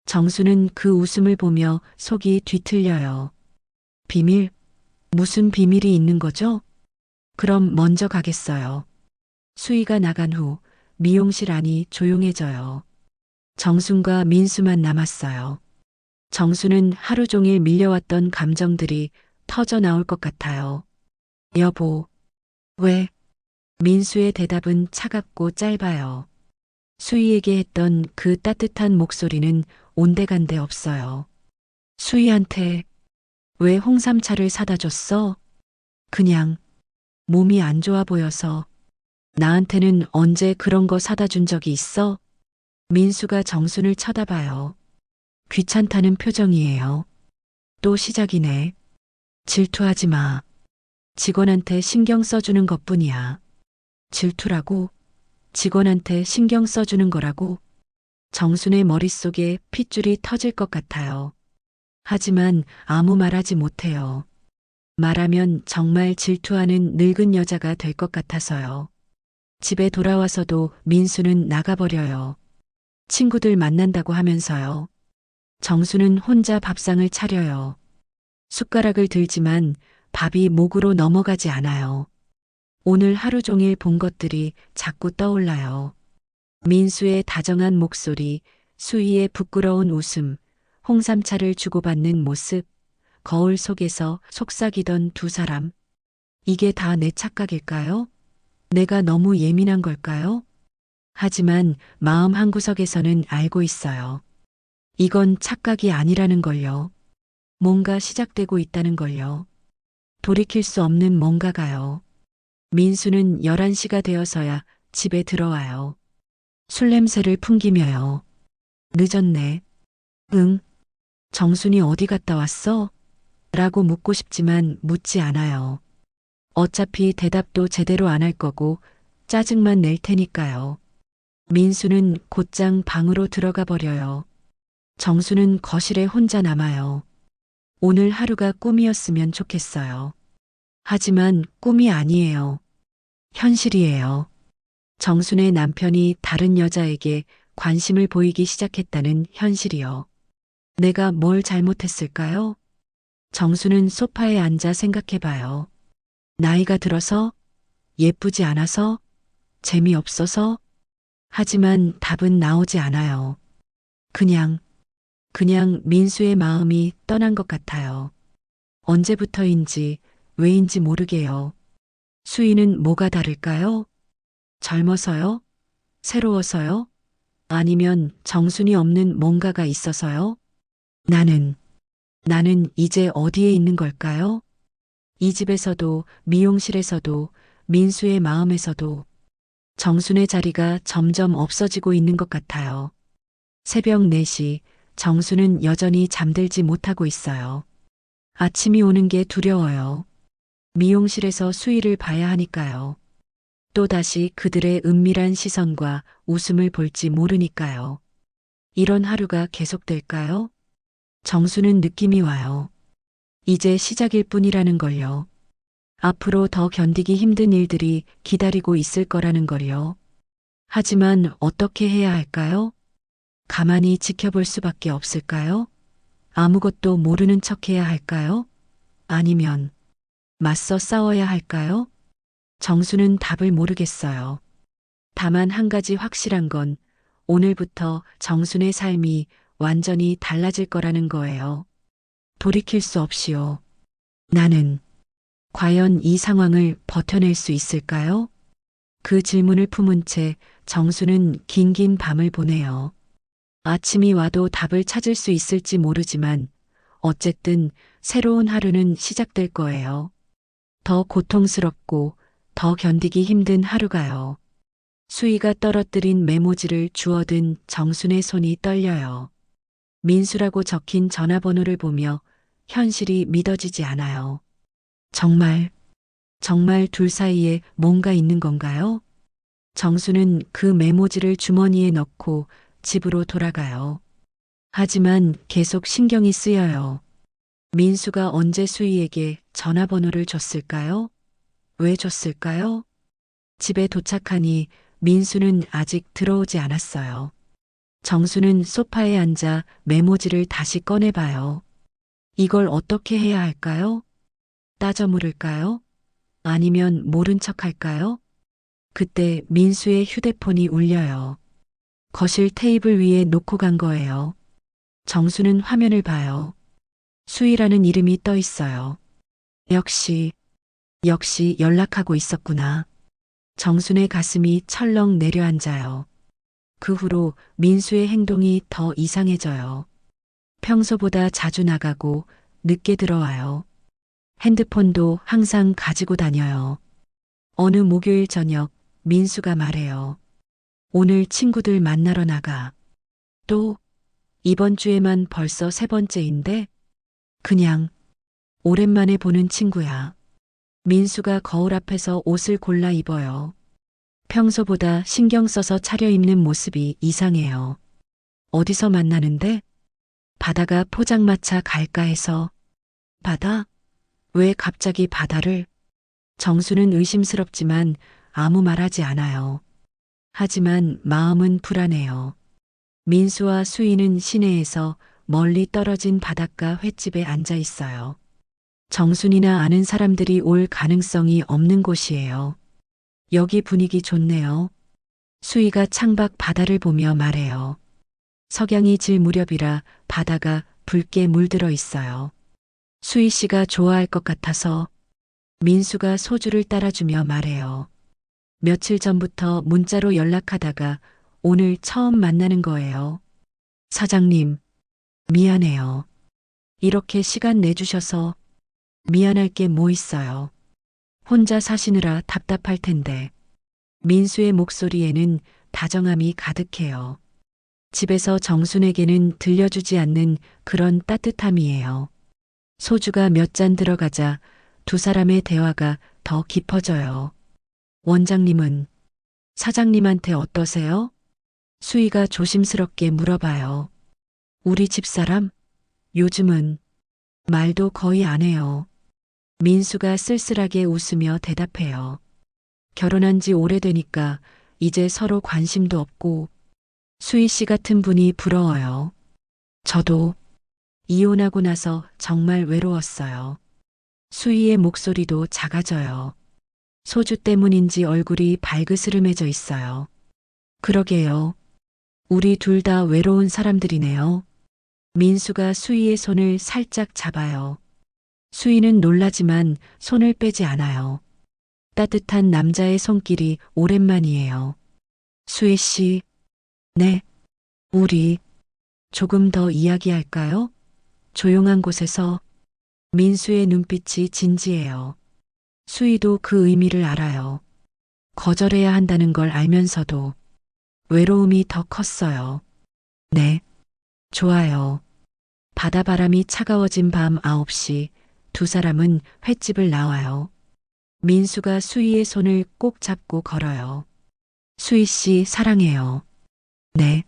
정수는 그 웃음을 보며 속이 뒤틀려요. 비밀? 무슨 비밀이 있는 거죠? 그럼 먼저 가겠어요. 수희가 나간 후 미용실 안이 조용해져요. 정순과 민수만 남았어요. 정수는 하루 종일 밀려왔던 감정들이 터져 나올 것 같아요. 여보, 왜? 민수의 대답은 차갑고 짧아요. 수희에게 했던 그 따뜻한 목소리는 온데간데 없어요. 수희한테 왜 홍삼차를 사다 줬어? 그냥 몸이 안 좋아 보여서. 나한테는 언제 그런 거 사다 준 적이 있어? 민수가 정순을 쳐다봐요. 귀찮다는 표정이에요. 또 시작이네. 질투하지 마. 직원한테 신경 써주는 것뿐이야. 질투라고? 직원한테 신경 써주는 거라고? 정순의 머릿속에 핏줄이 터질 것 같아요. 하지만 아무 말하지 못해요. 말하면 정말 질투하는 늙은 여자가 될 것 같아서요. 집에 돌아와서도 민수는 나가버려요. 친구들 만난다고 하면서요. 정수는 혼자 밥상을 차려요. 숟가락을 들지만 밥이 목으로 넘어가지 않아요. 오늘 하루 종일 본 것들이 자꾸 떠올라요. 민수의 다정한 목소리, 수희의 부끄러운 웃음, 홍삼차를 주고받는 모습, 거울 속에서 속삭이던 두 사람. 이게 다 내 착각일까요? 내가 너무 예민한 걸까요? 하지만 마음 한구석에서는 알고 있어요. 이건 착각이 아니라는 걸요. 뭔가 시작되고 있다는 걸요. 돌이킬 수 없는 뭔가가요. 민수는 11시가 되어서야 집에 들어와요. 술 냄새를 풍기며요. 늦었네. 응. 정순이 어디 갔다 왔어? 라고 묻고 싶지만 묻지 않아요. 어차피 대답도 제대로 안 할 거고 짜증만 낼 테니까요. 민수는 곧장 방으로 들어가 버려요. 정수는 거실에 혼자 남아요. 오늘 하루가 꿈이었으면 좋겠어요. 하지만 꿈이 아니에요. 현실이에요. 정순의 남편이 다른 여자에게 관심을 보이기 시작했다는 현실이요. 내가 뭘 잘못했을까요? 정수는 소파에 앉아 생각해봐요. 나이가 들어서? 예쁘지 않아서? 재미없어서? 하지만 답은 나오지 않아요. 그냥 민수의 마음이 떠난 것 같아요. 언제부터인지, 왜인지 모르게요. 수희는 뭐가 다를까요? 젊어서요? 새로워서요? 아니면 정순이 없는 뭔가가 있어서요? 나는 이제 어디에 있는 걸까요? 이 집에서도, 미용실에서도, 민수의 마음에서도 정순의 자리가 점점 없어지고 있는 것 같아요. 새벽 4시, 정순은 여전히 잠들지 못하고 있어요. 아침이 오는 게 두려워요. 미용실에서 수희를 봐야 하니까요. 또다시 그들의 은밀한 시선과 웃음을 볼지 모르니까요. 이런 하루가 계속될까요? 정수는 느낌이 와요. 이제 시작일 뿐이라는 걸요. 앞으로 더 견디기 힘든 일들이 기다리고 있을 거라는 걸요. 하지만 어떻게 해야 할까요? 가만히 지켜볼 수밖에 없을까요? 아무것도 모르는 척 해야 할까요? 아니면 맞서 싸워야 할까요? 정수는 답을 모르겠어요. 다만 한 가지 확실한 건 오늘부터 정순의 삶이 완전히 달라질 거라는 거예요. 돌이킬 수 없이요. 나는 과연 이 상황을 버텨낼 수 있을까요? 그 질문을 품은 채 정수는 긴긴 밤을 보내요. 아침이 와도 답을 찾을 수 있을지 모르지만 어쨌든 새로운 하루는 시작될 거예요. 더 고통스럽고 더 견디기 힘든 하루가요. 수희가 떨어뜨린 메모지를 주워든 정순의 손이 떨려요. 민수라고 적힌 전화번호를 보며 현실이 믿어지지 않아요. 정말 둘 사이에 뭔가 있는 건가요? 정수는 그 메모지를 주머니에 넣고 집으로 돌아가요. 하지만 계속 신경이 쓰여요. 민수가 언제 수희에게 전화번호를 줬을까요? 왜 줬을까요? 집에 도착하니 민수는 아직 들어오지 않았어요. 정수는 소파에 앉아 메모지를 다시 꺼내봐요. 이걸 어떻게 해야 할까요? 따져 물을까요? 아니면 모른 척 할까요? 그때 민수의 휴대폰이 울려요. 거실 테이블 위에 놓고 간 거예요. 정수는 화면을 봐요. 수희라는 이름이 떠 있어요. 역시 연락하고 있었구나. 정순의 가슴이 철렁 내려앉아요. 그 후로 민수의 행동이 더 이상해져요. 평소보다 자주 나가고 늦게 들어와요. 핸드폰도 항상 가지고 다녀요. 어느 목요일 저녁 민수가 말해요. 오늘 친구들 만나러 나가. 또 이번 주에만 벌써 3번째인데 그냥 오랜만에 보는 친구야. 민수가 거울 앞에서 옷을 골라 입어요. 평소보다 신경 써서 차려입는 모습이 이상해요. 어디서 만나는데? 바다가 포장마차 갈까 해서. 바다? 왜 갑자기 바다를? 정수는 의심스럽지만 아무 말하지 않아요. 하지만 마음은 불안해요. 민수와 수희는 시내에서 멀리 떨어진 바닷가 횟집에 앉아 있어요. 정순이나 아는 사람들이 올 가능성이 없는 곳이에요. 여기 분위기 좋네요. 수희가 창밖 바다를 보며 말해요. 석양이 질 무렵이라 바다가 붉게 물들어 있어요. 수희 씨가 좋아할 것 같아서. 민수가 소주를 따라주며 말해요. 며칠 전부터 문자로 연락하다가 오늘 처음 만나는 거예요. 사장님, 미안해요. 이렇게 시간 내주셔서. 미안할 게 뭐 있어요. 혼자 사시느라 답답할 텐데. 민수의 목소리에는 다정함이 가득해요. 집에서 정순에게는 들려주지 않는 그런 따뜻함이에요. 소주가 몇 잔 들어가자 두 사람의 대화가 더 깊어져요. 원장님은 사장님한테 어떠세요? 수희가 조심스럽게 물어봐요. 우리 집사람? 요즘은 말도 거의 안 해요. 민수가 쓸쓸하게 웃으며 대답해요. 결혼한 지 오래되니까 이제 서로 관심도 없고. 수희 씨 같은 분이 부러워요. 저도 이혼하고 나서 정말 외로웠어요. 수희의 목소리도 작아져요. 소주 때문인지 얼굴이 발그스름해져 있어요. 그러게요. 우리 둘 다 외로운 사람들이네요. 민수가 수희의 손을 살짝 잡아요. 수희는 놀라지만 손을 빼지 않아요. 따뜻한 남자의 손길이 오랜만이에요. 수희 씨, 네, 우리 조금 더 이야기할까요? 조용한 곳에서 민수의 눈빛이 진지해요. 수희도 그 의미를 알아요. 거절해야 한다는 걸 알면서도 외로움이 더 컸어요. 네, 좋아요. 바다바람이 차가워진 밤 9시 두 사람은 횟집을 나와요. 민수가 수희의 손을 꼭 잡고 걸어요. 수희 씨 사랑해요. 네,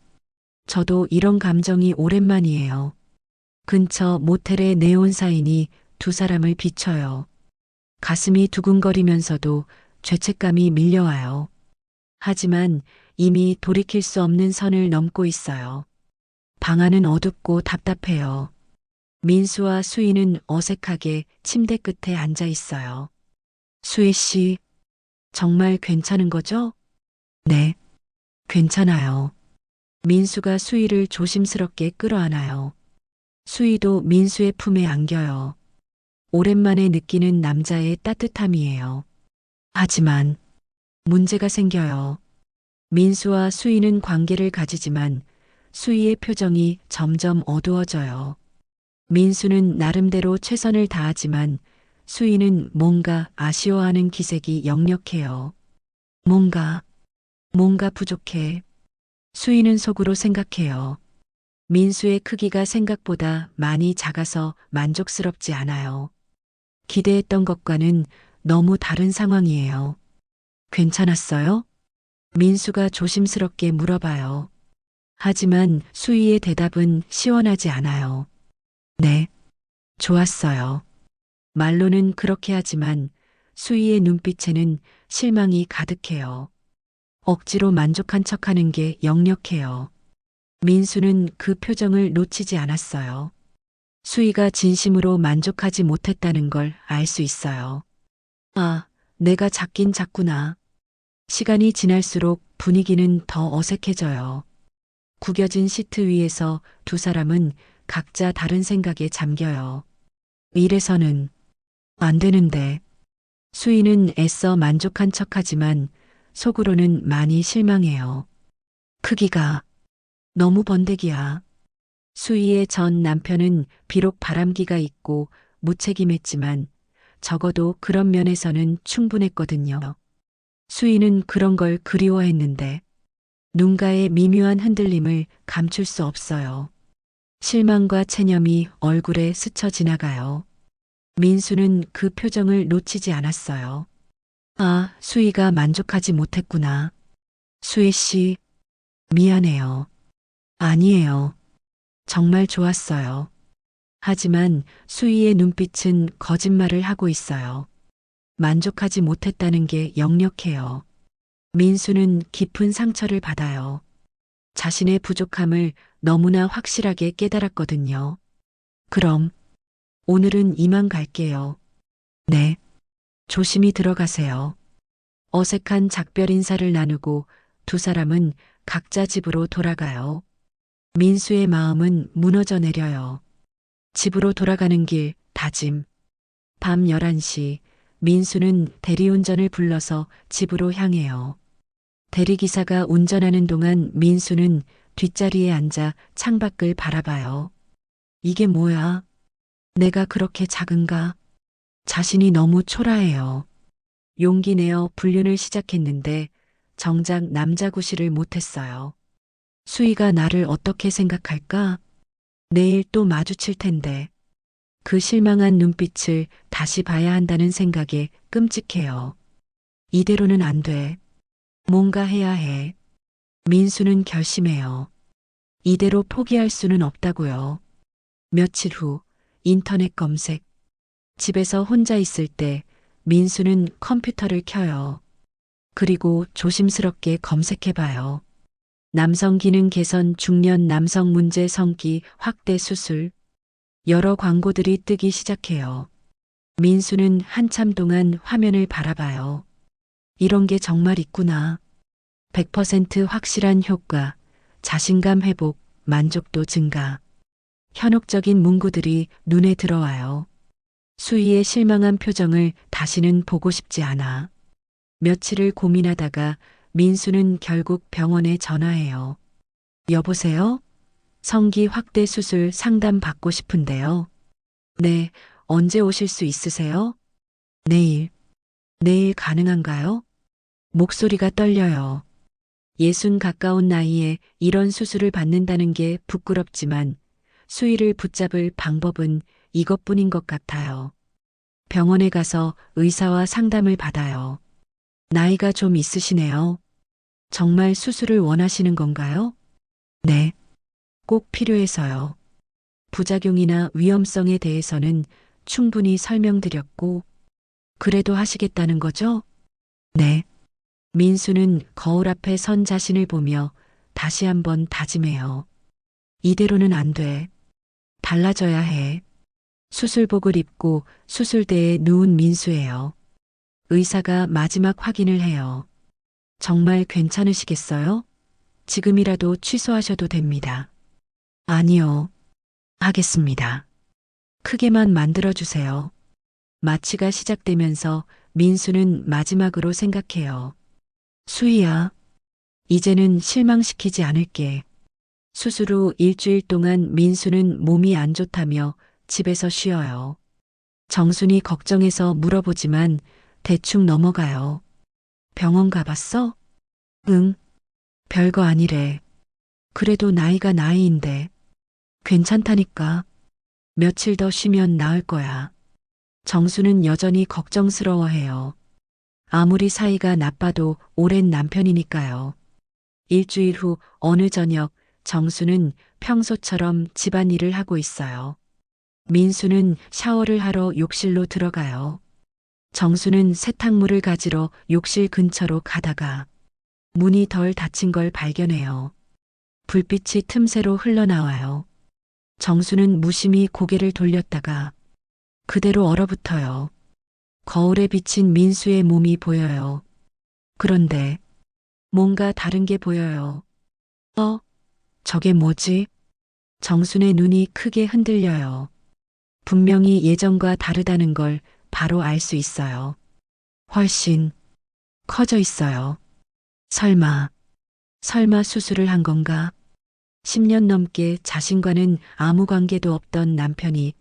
저도 이런 감정이 오랜만이에요. 근처 모텔의 네온 사인이 두 사람을 비춰요. 가슴이 두근거리면서도 죄책감이 밀려와요. 하지만 이미 돌이킬 수 없는 선을 넘고 있어요. 방 안은 어둡고 답답해요. 민수와 수희는 어색하게 침대 끝에 앉아 있어요. 수희 씨, 정말 괜찮은 거죠? 네, 괜찮아요. 민수가 수희를 조심스럽게 끌어안아요. 수희도 민수의 품에 안겨요. 오랜만에 느끼는 남자의 따뜻함이에요. 하지만 문제가 생겨요. 민수와 수희는 관계를 가지지만 수희의 표정이 점점 어두워져요. 민수는 나름대로 최선을 다하지만 수희는 뭔가 아쉬워하는 기색이 역력해요. 뭔가 부족해. 수희는 속으로 생각해요. 민수의 크기가 생각보다 많이 작아서 만족스럽지 않아요. 기대했던 것과는 너무 다른 상황이에요. 괜찮았어요? 민수가 조심스럽게 물어봐요. 하지만 수희의 대답은 시원하지 않아요. 네, 좋았어요. 말로는 그렇게 하지만 수희의 눈빛에는 실망이 가득해요. 억지로 만족한 척하는 게 역력해요. 민수는 그 표정을 놓치지 않았어요. 수희가 진심으로 만족하지 못했다는 걸 알 수 있어요. 아, 내가 작긴 작구나. 시간이 지날수록 분위기는 더 어색해져요. 구겨진 시트 위에서 두 사람은 각자 다른 생각에 잠겨요. 이래서는 안 되는데. 수희는 애써 만족한 척하지만 속으로는 많이 실망해요. 크기가 너무 번데기야. 수희의 전 남편은 비록 바람기가 있고 무책임했지만 적어도 그런 면에서는 충분했거든요. 수희는 그런 걸 그리워했는데 누군가의 미묘한 흔들림을 감출 수 없어요. 실망과 체념이 얼굴에 스쳐 지나가요. 민수는 그 표정을 놓치지 않았어요. 아, 수희가 만족하지 못했구나. 수희 씨, 미안해요. 아니에요. 정말 좋았어요. 하지만 수희의 눈빛은 거짓말을 하고 있어요. 만족하지 못했다는 게 역력해요. 민수는 깊은 상처를 받아요. 자신의 부족함을 너무나 확실하게 깨달았거든요. 그럼 오늘은 이만 갈게요. 네. 조심히 들어가세요. 어색한 작별 인사를 나누고 두 사람은 각자 집으로 돌아가요. 민수의 마음은 무너져 내려요. 집으로 돌아가는 길 다짐. 밤 11시 민수는 대리운전을 불러서 집으로 향해요. 대리기사가 운전하는 동안 민수는 뒷자리에 앉아 창밖을 바라봐요. 이게 뭐야? 내가 그렇게 작은가? 자신이 너무 초라해요. 용기 내어 불륜을 시작했는데 정작 남자 구실을 못했어요. 수희가 나를 어떻게 생각할까? 내일 또 마주칠 텐데. 그 실망한 눈빛을 다시 봐야 한다는 생각에 끔찍해요. 이대로는 안 돼. 뭔가 해야 해. 민수는 결심해요. 이대로 포기할 수는 없다고요. 며칠 후 인터넷 검색. 집에서 혼자 있을 때 민수는 컴퓨터를 켜요. 그리고 조심스럽게 검색해봐요. 남성 기능 개선 중년 남성 문제 성기 확대 수술. 여러 광고들이 뜨기 시작해요. 민수는 한참 동안 화면을 바라봐요. 이런 게 정말 있구나. 100% 확실한 효과, 자신감 회복, 만족도 증가. 현혹적인 문구들이 눈에 들어와요. 수희의 실망한 표정을 다시는 보고 싶지 않아. 며칠을 고민하다가 민수는 결국 병원에 전화해요. 여보세요? 성기 확대 수술 상담 받고 싶은데요. 네, 언제 오실 수 있으세요? 내일. 내일 가능한가요? 목소리가 떨려요. 60 가까운 나이에 이런 수술을 받는다는 게 부끄럽지만 수의를 붙잡을 방법은 이것뿐인 것 같아요. 병원에 가서 의사와 상담을 받아요. 나이가 좀 있으시네요. 정말 수술을 원하시는 건가요? 네, 꼭 필요해서요. 부작용이나 위험성에 대해서는 충분히 설명드렸고, 그래도 하시겠다는 거죠? 네. 민수는 거울 앞에 선 자신을 보며 다시 한번 다짐해요. 이대로는 안 돼. 달라져야 해. 수술복을 입고 수술대에 누운 민수예요. 의사가 마지막 확인을 해요. 정말 괜찮으시겠어요? 지금이라도 취소하셔도 됩니다. 아니요. 하겠습니다. 크게만 만들어주세요. 마취가 시작되면서 민수는 마지막으로 생각해요. 수희야, 이제는 실망시키지 않을게. 수술 후 일주일 동안 민수는 몸이 안 좋다며 집에서 쉬어요. 정순이 걱정해서 물어보지만 대충 넘어가요. 병원 가봤어? 응, 별거 아니래. 그래도 나이가 나이인데. 괜찮다니까. 며칠 더 쉬면 나을 거야. 정수는 여전히 걱정스러워해요. 아무리 사이가 나빠도 오랜 남편이니까요. 일주일 후 어느 저녁 정수는 평소처럼 집안일을 하고 있어요. 민수는 샤워를 하러 욕실로 들어가요. 정수는 세탁물을 가지러 욕실 근처로 가다가 문이 덜 닫힌 걸 발견해요. 불빛이 틈새로 흘러나와요. 정수는 무심히 고개를 돌렸다가 그대로 얼어붙어요. 거울에 비친 민수의 몸이 보여요. 그런데 뭔가 다른 게 보여요. 저게 뭐지? 정순의 눈이 크게 흔들려요. 분명히 예전과 다르다는 걸 바로 알 수 있어요. 훨씬 커져 있어요. 설마 수술을 한 건가? 10년 넘게 자신과는 아무 관계도 없던 남편이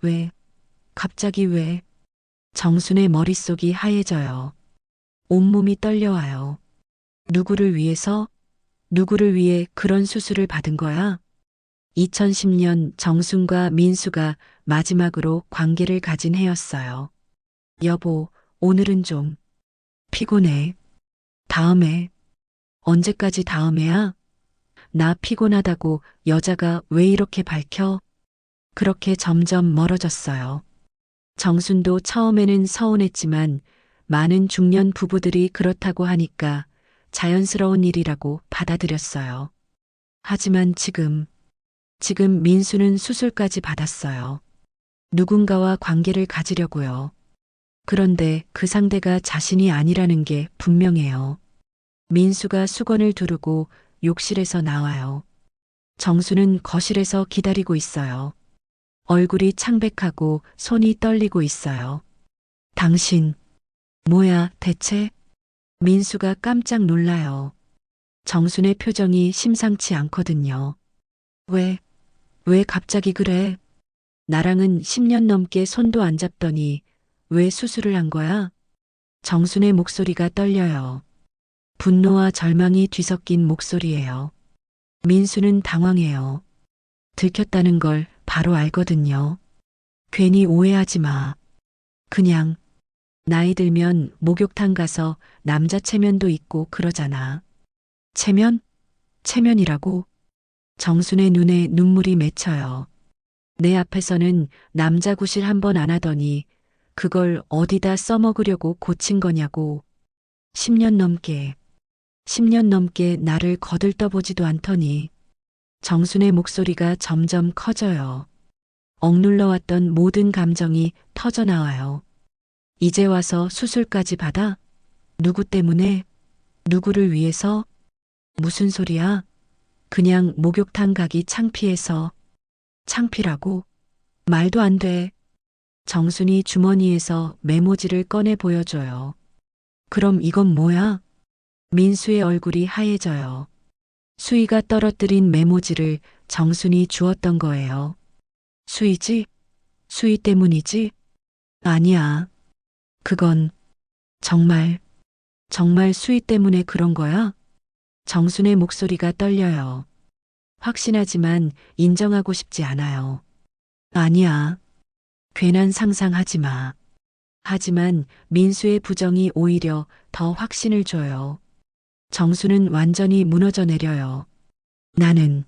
갑자기 왜? 정순의 머릿속이 하얘져요. 온몸이 떨려와요. 누구를 위해서? 누구를 위해 그런 수술을 받은 거야? 2010년 정순과 민수가 마지막으로 관계를 가진 해였어요. 여보, 오늘은 좀 피곤해. 다음에. 언제까지 다음에야? 나 피곤하다고 여자가 왜 이렇게 밝혀? 그렇게 점점 멀어졌어요. 정순도 처음에는 서운했지만 많은 중년 부부들이 그렇다고 하니까 자연스러운 일이라고 받아들였어요. 하지만 지금 민수는 수술까지 받았어요. 누군가와 관계를 가지려고요. 그런데 그 상대가 자신이 아니라는 게 분명해요. 민수가 수건을 두르고 욕실에서 나와요. 정수는 거실에서 기다리고 있어요. 얼굴이 창백하고 손이 떨리고 있어요. 당신, 뭐야, 대체? 민수가 깜짝 놀라요. 정순의 표정이 심상치 않거든요. 왜 갑자기 그래? 나랑은 10년 넘게 손도 안 잡더니 왜 수술을 한 거야? 정순의 목소리가 떨려요. 분노와 절망이 뒤섞인 목소리예요. 민수는 당황해요. 들켰다는 걸 바로 알거든요. 괜히 오해하지 마. 그냥 나이 들면 목욕탕 가서 남자 체면도 있고 그러잖아. 체면? 체면이라고? 정순의 눈에 눈물이 맺혀요. 내 앞에서는 남자 구실 한 번 안 하더니 그걸 어디다 써먹으려고 고친 거냐고. 10년 넘게, 10년 넘게 나를 거들떠보지도 않더니. 정순의 목소리가 점점 커져요. 억눌러왔던 모든 감정이 터져나와요. 이제 와서 수술까지 받아? 누구 때문에? 누구를 위해서? 무슨 소리야? 그냥 목욕탕 가기 창피해서. 창피라고? 말도 안 돼. 정순이 주머니에서 메모지를 꺼내 보여줘요. 그럼 이건 뭐야? 민수의 얼굴이 하얘져요. 수희가 떨어뜨린 메모지를 정순이 주었던 거예요. 수희지? 수희 때문이지? 아니야. 그건 정말, 정말 수희 때문에 그런 거야? 정순의 목소리가 떨려요. 확신하지만 인정하고 싶지 않아요. 아니야. 괜한 상상하지 마. 하지만 민수의 부정이 오히려 더 확신을 줘요. 정수는 완전히 무너져 내려요. 나는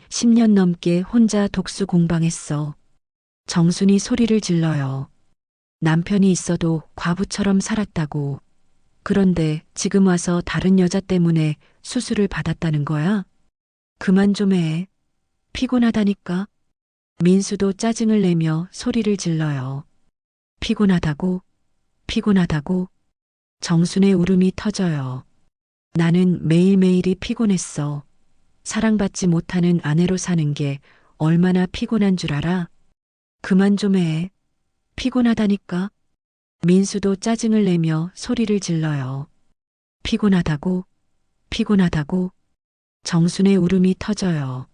10년 넘게 혼자 독수 공방했어. 정순이 소리를 질러요. 남편이 있어도 과부처럼 살았다고. 그런데 지금 와서 다른 여자 때문에 수술을 받았다는 거야? 그만 좀 해. 피곤하다니까. 민수도 짜증을 내며 소리를 질러요. 피곤하다고? 피곤하다고? 정순의 울음이 터져요. 나는 매일매일이 피곤했어. 사랑받지 못하는 아내로 사는 게 얼마나 피곤한 줄 알아? 그만 좀 해. 피곤하다니까. 민수도 짜증을 내며 소리를 질러요. 피곤하다고? 피곤하다고? 정순의 울음이 터져요.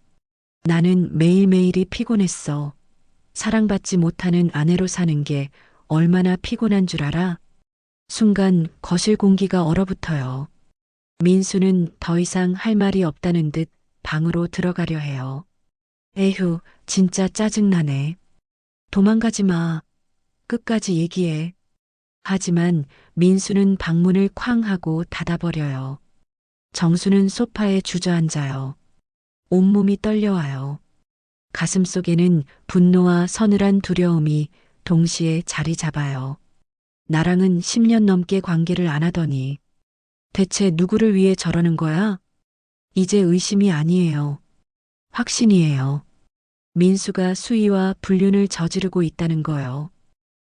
나는 매일매일이 피곤했어. 사랑받지 못하는 아내로 사는 게 얼마나 피곤한 줄 알아? 순간 거실 공기가 얼어붙어요. 민수는 더 이상 할 말이 없다는 듯 방으로 들어가려 해요. 에휴, 진짜 짜증나네. 도망가지 마. 끝까지 얘기해. 하지만 민수는 방문을 쾅 하고 닫아버려요. 정수는 소파에 주저앉아요. 온몸이 떨려와요. 가슴속에는 분노와 서늘한 두려움이 동시에 자리 잡아요. 나랑은 10년 넘게 관계를 안 하더니 대체 누구를 위해 저러는 거야? 이제 의심이 아니에요. 확신이에요. 민수가 수희와 불륜을 저지르고 있다는 거요.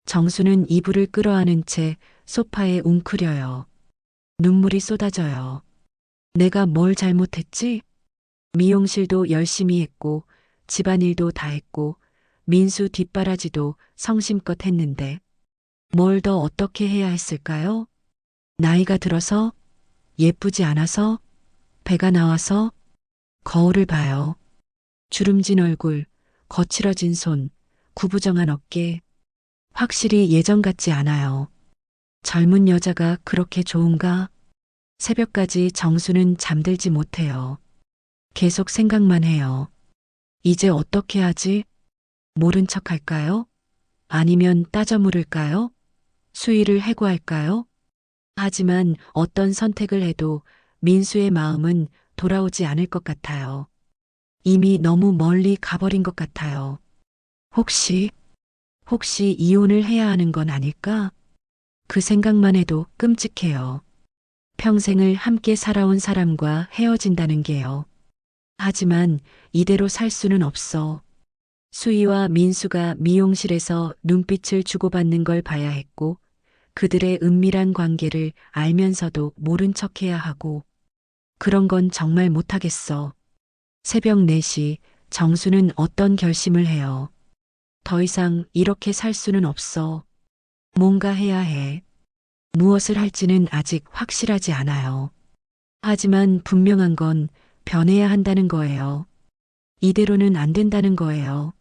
정수는 이불을 끌어안은 채 소파에 웅크려요. 눈물이 쏟아져요. 내가 뭘 잘못했지? 미용실도 열심히 했고 집안일도 다 했고 민수 뒷바라지도 성심껏 했는데 뭘 더 어떻게 해야 했을까요? 나이가 들어서? 예쁘지 않아서? 배가 나와서? 거울을 봐요. 주름진 얼굴, 거칠어진 손, 구부정한 어깨. 확실히 예전 같지 않아요. 젊은 여자가 그렇게 좋은가? 새벽까지 정수는 잠들지 못해요. 계속 생각만 해요. 이제 어떻게 하지? 모른 척 할까요? 아니면 따져 물을까요? 수위를 해고할까요? 하지만 어떤 선택을 해도 민수의 마음은 돌아오지 않을 것 같아요. 이미 너무 멀리 가버린 것 같아요. 혹시 이혼을 해야 하는 건 아닐까? 그 생각만 해도 끔찍해요. 평생을 함께 살아온 사람과 헤어진다는 게요. 하지만 이대로 살 수는 없어. 수희와 민수가 미용실에서 눈빛을 주고받는 걸 봐야 했고, 그들의 은밀한 관계를 알면서도 모른 척 해야 하고, 그런 건 정말 못하겠어. 새벽 4시 정수는 어떤 결심을 해요. 더 이상 이렇게 살 수는 없어. 뭔가 해야 해. 무엇을 할지는 아직 확실하지 않아요. 하지만 분명한 건 변해야 한다는 거예요. 이대로는 안 된다는 거예요.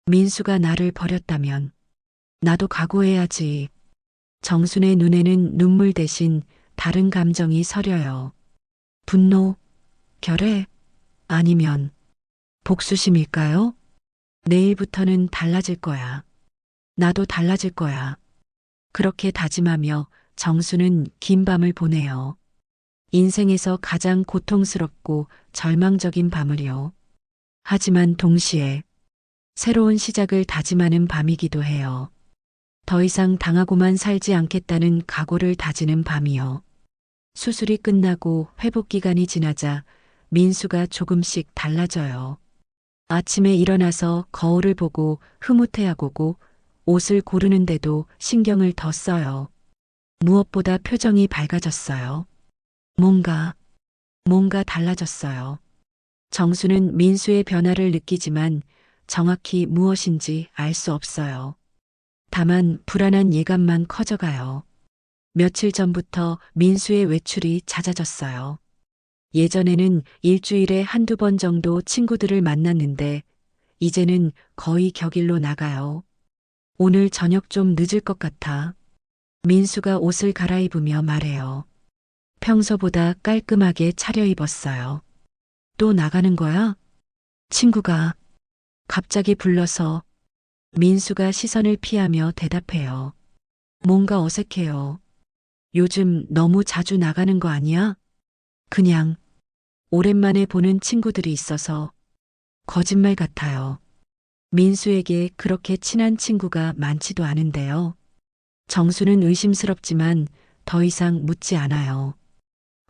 민수가 나를 버렸다면 나도 각오해야지. 정순의 눈에는 눈물 대신 다른 감정이 서려요. 분노, 결애, 아니면 복수심일까요? 내일부터는 달라질 거야. 나도 달라질 거야. 그렇게 다짐하며 정수는 긴 밤을 보내요. 인생에서 가장 고통스럽고 절망적인 밤을요. 하지만 동시에 새로운 시작을 다짐하는 밤이기도 해요. 더 이상 당하고만 살지 않겠다는 각오를 다지는 밤이요. 수술이 끝나고 회복 기간이 지나자 민수가 조금씩 달라져요. 아침에 일어나서 거울을 보고 흐뭇해하고 옷을 고르는데도 신경을 더 써요. 무엇보다 표정이 밝아졌어요. 뭔가 달라졌어요. 정수는 민수의 변화를 느끼지만 정확히 무엇인지 알 수 없어요. 다만 불안한 예감만 커져가요. 며칠 전부터 민수의 외출이 잦아졌어요. 예전에는 일주일에 한두 번 정도 친구들을 만났는데 이제는 거의 격일로 나가요. 오늘 저녁 좀 늦을 것 같아. 민수가 옷을 갈아입으며 말해요. 평소보다 깔끔하게 차려입었어요. 또 나가는 거야? 친구가 갑자기 불러서 민수가 시선을 피하며 대답해요. 뭔가 어색해요. 요즘 너무 자주 나가는 거 아니야? 그냥 오랜만에 보는 친구들이 있어서 거짓말 같아요. 민수에게 그렇게 친한 친구가 많지도 않은데요. 정수는 의심스럽지만 더 이상 묻지 않아요.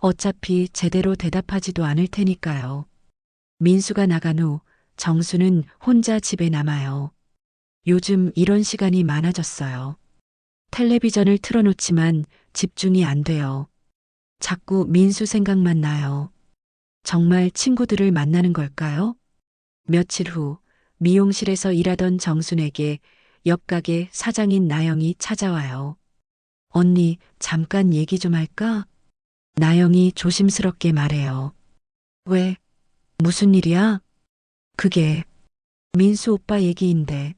어차피 제대로 대답하지도 않을 테니까요. 민수가 나간 후 정수는 혼자 집에 남아요. 요즘 이런 시간이 많아졌어요. 텔레비전을 틀어놓지만 집중이 안 돼요. 자꾸 민수 생각만 나요. 정말 친구들을 만나는 걸까요? 며칠 후 미용실에서 일하던 정순에게 옆가게 사장인 나영이 찾아와요. 언니, 잠깐 얘기 좀 할까? 나영이 조심스럽게 말해요. 왜? 무슨 일이야? 그게 민수 오빠 얘기인데.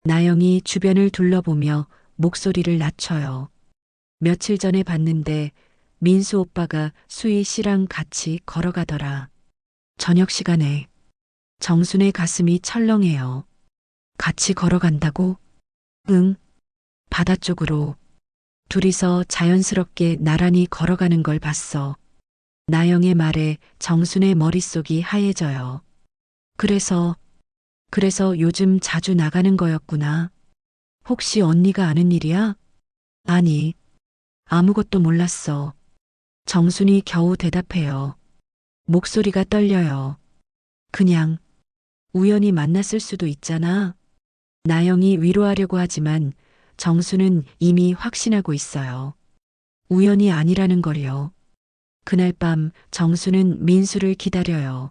나영이 주변을 둘러보며 목소리를 낮춰요. 며칠 전에 봤는데 민수 오빠가 수희 씨랑 같이 걸어가더라. 저녁 시간에 정순의 가슴이 철렁해요. 같이 걸어간다고? 응, 바다 쪽으로. 둘이서 자연스럽게 나란히 걸어가는 걸 봤어. 나영의 말에 정순의 머릿속이 하얘져요. 그래서 요즘 자주 나가는 거였구나. 혹시 언니가 아는 일이야? 아니, 아무것도 몰랐어. 정순이 겨우 대답해요. 목소리가 떨려요. 그냥 우연히 만났을 수도 있잖아. 나영이 위로하려고 하지만 정수는 이미 확신하고 있어요. 우연이 아니라는 걸요. 그날 밤 정수는 민수를 기다려요.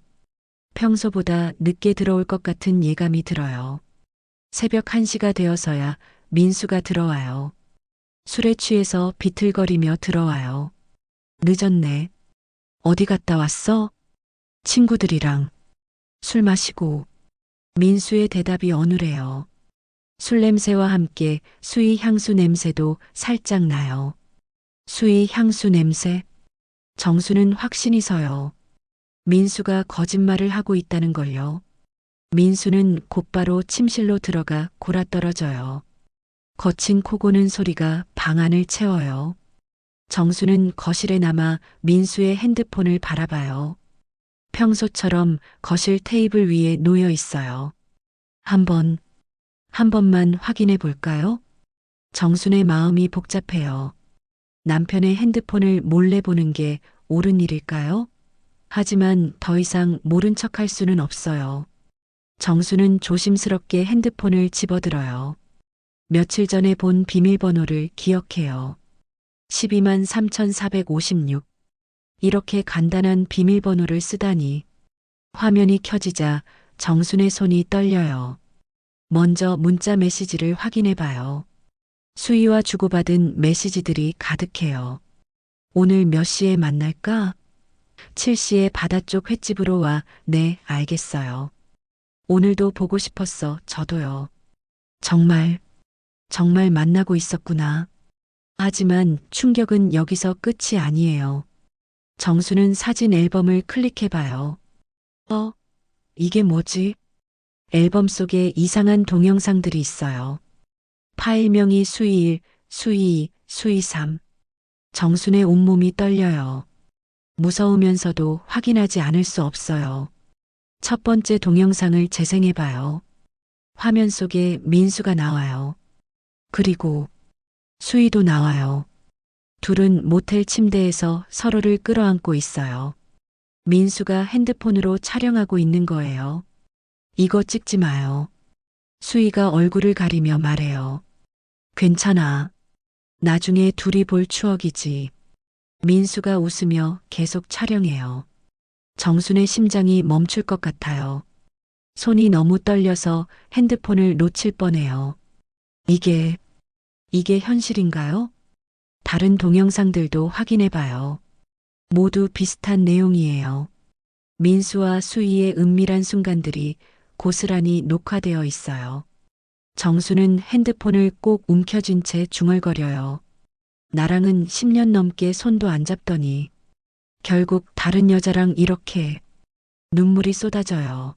평소보다 늦게 들어올 것 같은 예감이 들어요. 새벽 1시가 되어서야 민수가 들어와요. 술에 취해서 비틀거리며 들어와요. 늦었네. 어디 갔다 왔어? 친구들이랑 술 마시고. 민수의 대답이 어눌해요. 술 냄새와 함께 수희 향수 냄새도 살짝 나요. 수희 향수 냄새? 정수는 확신이 서요. 민수가 거짓말을 하고 있다는 걸요. 민수는 곧바로 침실로 들어가 골아떨어져요. 거친 코 고는 소리가 방 안을 채워요. 정수는 거실에 남아 민수의 핸드폰을 바라봐요. 평소처럼 거실 테이블 위에 놓여 있어요. 한 번만 확인해 볼까요? 정순의 마음이 복잡해요. 남편의 핸드폰을 몰래 보는 게 옳은 일일까요? 하지만 더 이상 모른 척 할 수는 없어요. 정수는 조심스럽게 핸드폰을 집어들어요. 며칠 전에 본 비밀번호를 기억해요. 12만 3,456. 이렇게 간단한 비밀번호를 쓰다니. 화면이 켜지자 정순의 손이 떨려요. 먼저 문자 메시지를 확인해 봐요. 수희와 주고받은 메시지들이 가득해요. 오늘 몇 시에 만날까? 7시에 바다 쪽 횟집으로 와. 네, 알겠어요. 오늘도 보고 싶었어. 저도요. 정말 만나고 있었구나. 하지만 충격은 여기서 끝이 아니에요. 정수는 사진 앨범을 클릭해 봐요. 이게 뭐지? 앨범 속에 이상한 동영상들이 있어요. 파일명이 수희 1, 수희 2, 수희 3. 정순의 온몸이 떨려요. 무서우면서도 확인하지 않을 수 없어요. 첫 번째 동영상을 재생해봐요. 화면 속에 민수가 나와요. 그리고 수희도 나와요. 둘은 모텔 침대에서 서로를 끌어안고 있어요. 민수가 핸드폰으로 촬영하고 있는 거예요. 이거 찍지 마요. 수희가 얼굴을 가리며 말해요. 괜찮아. 나중에 둘이 볼 추억이지. 민수가 웃으며 계속 촬영해요. 정순의 심장이 멈출 것 같아요. 손이 너무 떨려서 핸드폰을 놓칠 뻔해요. 이게 현실인가요? 다른 동영상들도 확인해 봐요. 모두 비슷한 내용이에요. 민수와 수희의 은밀한 순간들이 고스란히 녹화되어 있어요. 정수는 핸드폰을 꼭 움켜쥔 채 중얼거려요. 나랑은 10년 넘게 손도 안 잡더니 결국 다른 여자랑 이렇게. 눈물이 쏟아져요.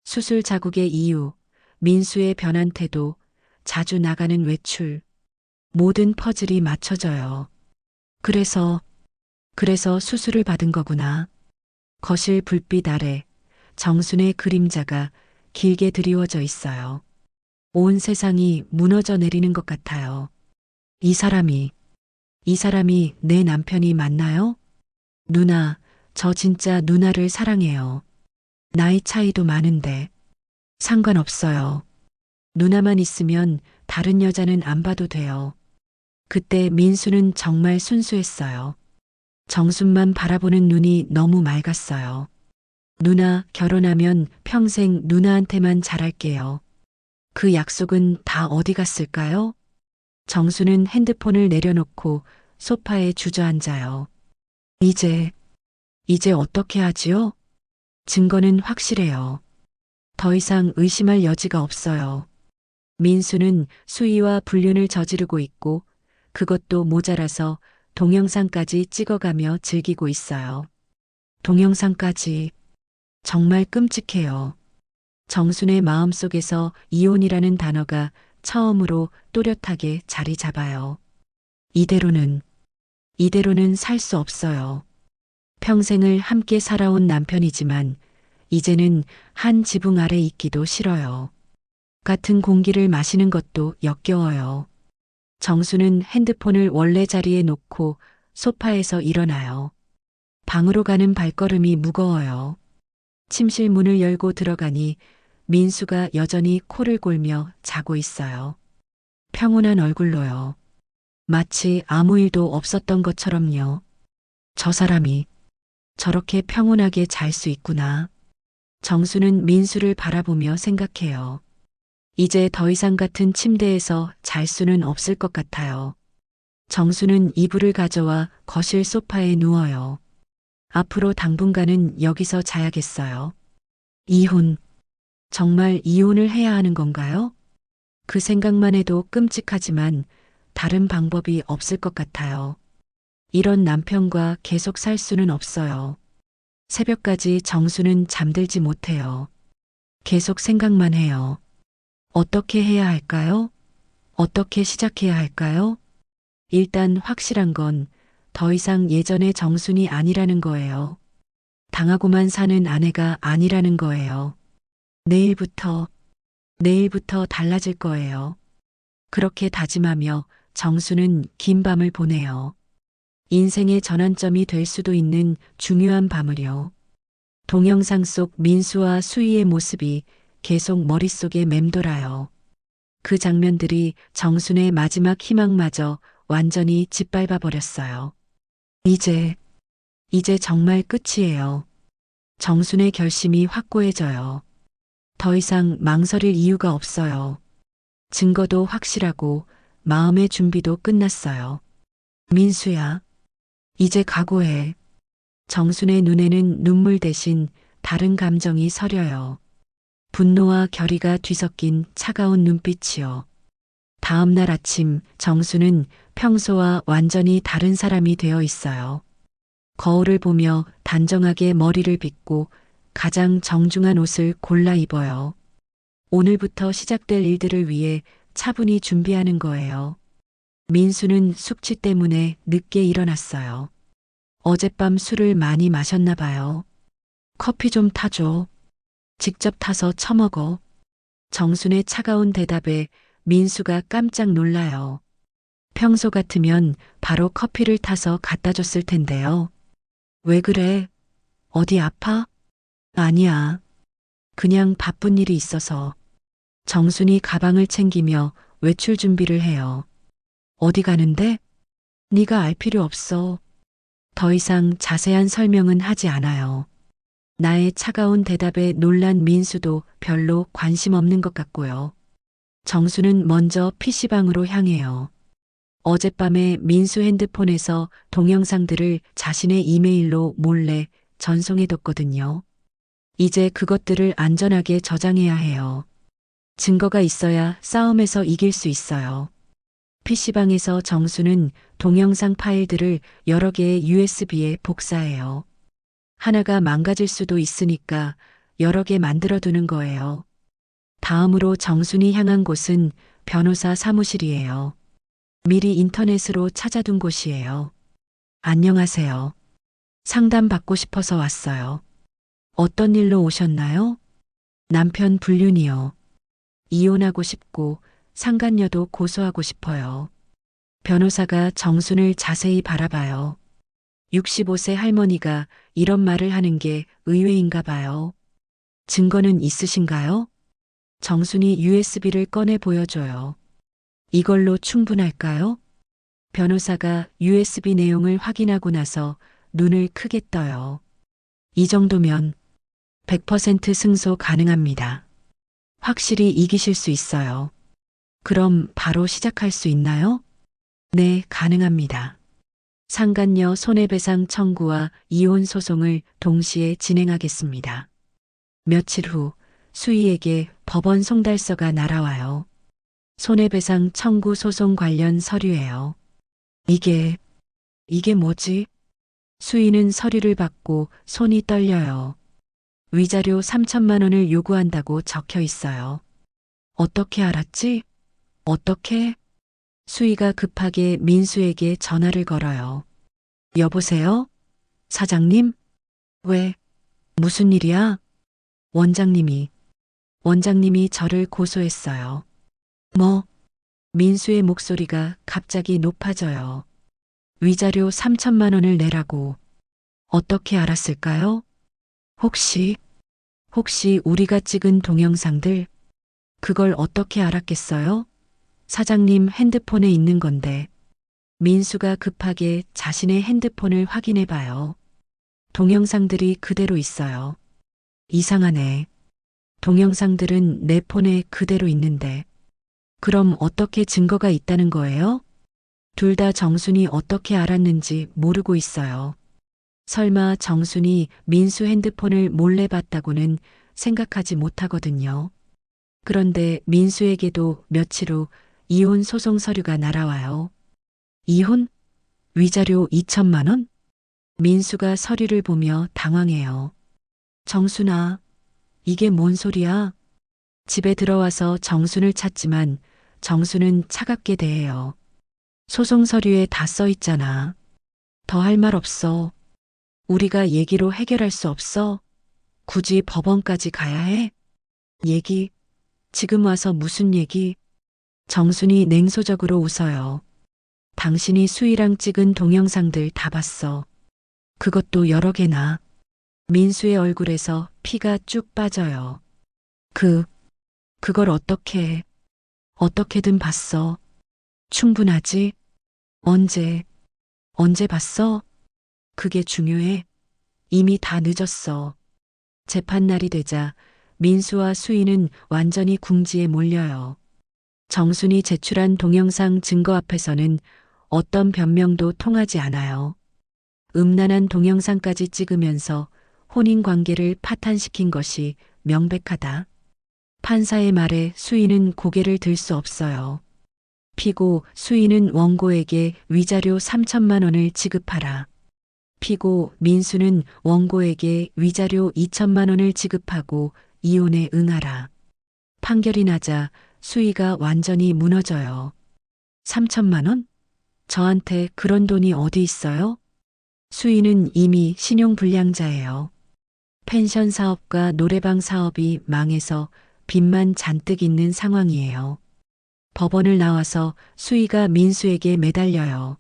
수술 자국의 이유, 민수의 변한 태도, 자주 나가는 외출, 모든 퍼즐이 맞춰져요. 그래서 수술을 받은 거구나. 거실 불빛 아래 정순의 그림자가 길게 드리워져 있어요. 온 세상이 무너져 내리는 것 같아요. 이 사람이 내 남편이 맞나요? 누나, 저 진짜 누나를 사랑해요. 나이 차이도 많은데 상관없어요. 누나만 있으면 다른 여자는 안 봐도 돼요. 그때 민수는 정말 순수했어요. 정순만 바라보는 눈이 너무 맑았어요. 누나 결혼하면 평생 누나한테만 잘할게요. 그 약속은 다 어디 갔을까요? 정수는 핸드폰을 내려놓고 소파에 주저앉아요. 이제 어떻게 하지요? 증거는 확실해요. 더 이상 의심할 여지가 없어요. 민수는 수의와 불륜을 저지르고 있고 그것도 모자라서 동영상까지 찍어가며 즐기고 있어요. 동영상까지 정말 끔찍해요. 정순의 마음속에서 이혼이라는 단어가 처음으로 또렷하게 자리 잡아요. 이대로는 살 수 없어요. 평생을 함께 살아온 남편이지만 이제는 한 지붕 아래 있기도 싫어요. 같은 공기를 마시는 것도 역겨워요. 정수는 핸드폰을 원래 자리에 놓고 소파에서 일어나요. 방으로 가는 발걸음이 무거워요. 침실 문을 열고 들어가니 민수가 여전히 코를 골며 자고 있어요. 평온한 얼굴로요. 마치 아무 일도 없었던 것처럼요. 저 사람이 저렇게 평온하게 잘 수 있구나. 정수는 민수를 바라보며 생각해요. 이제 더 이상 같은 침대에서 잘 수는 없을 것 같아요. 정수는 이불을 가져와 거실 소파에 누워요. 앞으로 당분간은 여기서 자야겠어요. 이혼. 정말 이혼을 해야 하는 건가요? 그 생각만 해도 끔찍하지만 다른 방법이 없을 것 같아요. 이런 남편과 계속 살 수는 없어요. 새벽까지 정수는 잠들지 못해요. 계속 생각만 해요. 어떻게 해야 할까요? 어떻게 시작해야 할까요? 일단 확실한 건 더 이상 예전의 정순이 아니라는 거예요. 당하고만 사는 아내가 아니라는 거예요. 내일부터 달라질 거예요. 그렇게 다짐하며 정수는 긴 밤을 보내요. 인생의 전환점이 될 수도 있는 중요한 밤을요. 동영상 속 민수와 수희의 모습이 계속 머릿속에 맴돌아요. 그 장면들이 정순의 마지막 희망마저 완전히 짓밟아 버렸어요. 이제 정말 끝이에요. 정순의 결심이 확고해져요. 더 이상 망설일 이유가 없어요. 증거도 확실하고 마음의 준비도 끝났어요. 민수야, 이제 각오해. 정순의 눈에는 눈물 대신 다른 감정이 서려요. 분노와 결의가 뒤섞인 차가운 눈빛이요. 다음 날 아침 정수는 평소와 완전히 다른 사람이 되어 있어요. 거울을 보며 단정하게 머리를 빗고 가장 정중한 옷을 골라 입어요. 오늘부터 시작될 일들을 위해 차분히 준비하는 거예요. 민수는 숙취 때문에 늦게 일어났어요. 어젯밤 술을 많이 마셨나 봐요. 커피 좀 타줘. 직접 타서 처먹어. 정순의 차가운 대답에 민수가 깜짝 놀라요. 평소 같으면 바로 커피를 타서 갖다 줬을 텐데요. 왜 그래? 어디 아파? 아니야. 그냥 바쁜 일이 있어서. 정순이 가방을 챙기며 외출 준비를 해요. 어디 가는데? 네가 알 필요 없어. 더 이상 자세한 설명은 하지 않아요. 나의 차가운 대답에 놀란 민수도 별로 관심 없는 것 같고요. 정수는 먼저 PC방으로 향해요. 어젯밤에 민수 핸드폰에서 동영상들을 자신의 이메일로 몰래 전송해뒀거든요. 이제 그것들을 안전하게 저장해야 해요. 증거가 있어야 싸움에서 이길 수 있어요. PC방에서 정수는 동영상 파일들을 여러 개의 USB에 복사해요. 하나가 망가질 수도 있으니까 여러 개 만들어 두는 거예요. 다음으로 정순이 향한 곳은 변호사 사무실이에요. 미리 인터넷으로 찾아둔 곳이에요. 안녕하세요. 상담 받고 싶어서 왔어요. 어떤 일로 오셨나요? 남편 불륜이요. 이혼하고 싶고 상간녀도 고소하고 싶어요. 변호사가 정순을 자세히 바라봐요. 65세 할머니가 이런 말을 하는 게 의외인가 봐요. 증거는 있으신가요? 정순이 USB를 꺼내 보여줘요. 이걸로 충분할까요? 변호사가 USB 내용을 확인하고 나서 눈을 크게 떠요. 이 정도면 100% 승소 가능합니다. 확실히 이기실 수 있어요. 그럼 바로 시작할 수 있나요? 네, 가능합니다. 상간녀 손해배상 청구와 이혼 소송을 동시에 진행하겠습니다. 며칠 후 수희에게 법원 송달서가 날아와요. 손해배상 청구 소송 관련 서류예요. 이게 뭐지? 수희는 서류를 받고 손이 떨려요. 위자료 3천만 원을 요구한다고 적혀 있어요. 어떻게 알았지? 어떻게? 수희가 급하게 민수에게 전화를 걸어요. 여보세요? 사장님? 왜? 무슨 일이야? 원장님이 저를 고소했어요. 뭐? 민수의 목소리가 갑자기 높아져요. 위자료 3천만 원을 내라고. 어떻게 알았을까요? 혹시 우리가 찍은 동영상들, 그걸 어떻게 알았겠어요? 사장님 핸드폰에 있는 건데. 민수가 급하게 자신의 핸드폰을 확인해 봐요. 동영상들이 그대로 있어요. 이상하네. 동영상들은 내 폰에 그대로 있는데. 그럼 어떻게 증거가 있다는 거예요? 둘 다 정순이 어떻게 알았는지 모르고 있어요. 설마 정순이 민수 핸드폰을 몰래 봤다고는 생각하지 못하거든요. 그런데 민수에게도 며칠 후 이혼 소송 서류가 날아와요. 이혼? 위자료 2천만 원? 민수가 서류를 보며 당황해요. 정순아, 이게 뭔 소리야? 집에 들어와서 정순을 찾지만 정순은 차갑게 대해요. 소송 서류에 다 써 있잖아. 더 할 말 없어. 우리가 얘기로 해결할 수 없어? 굳이 법원까지 가야 해? 얘기? 지금 와서 무슨 얘기? 정순이 냉소적으로 웃어요. 당신이 수희랑 찍은 동영상들 다 봤어. 그것도 여러 개나. 민수의 얼굴에서 피가 쭉 빠져요. 그걸 어떻게든 봤어. 충분하지? 언제 봤어? 그게 중요해. 이미 다 늦었어. 재판날이 되자 민수와 수희는 완전히 궁지에 몰려요. 정순이 제출한 동영상 증거 앞에서는 어떤 변명도 통하지 않아요. 음란한 동영상까지 찍으면서 혼인 관계를 파탄시킨 것이 명백하다. 판사의 말에 수희는 고개를 들 수 없어요. 피고 수희는 원고에게 위자료 3천만 원을 지급하라. 피고 민수는 원고에게 위자료 2천만 원을 지급하고 이혼에 응하라. 판결이 나자 수희가 완전히 무너져요. 3천만 원? 저한테 그런 돈이 어디 있어요? 수희는 이미 신용불량자예요. 펜션 사업과 노래방 사업이 망해서 빚만 잔뜩 있는 상황이에요. 법원을 나와서 수희가 민수에게 매달려요.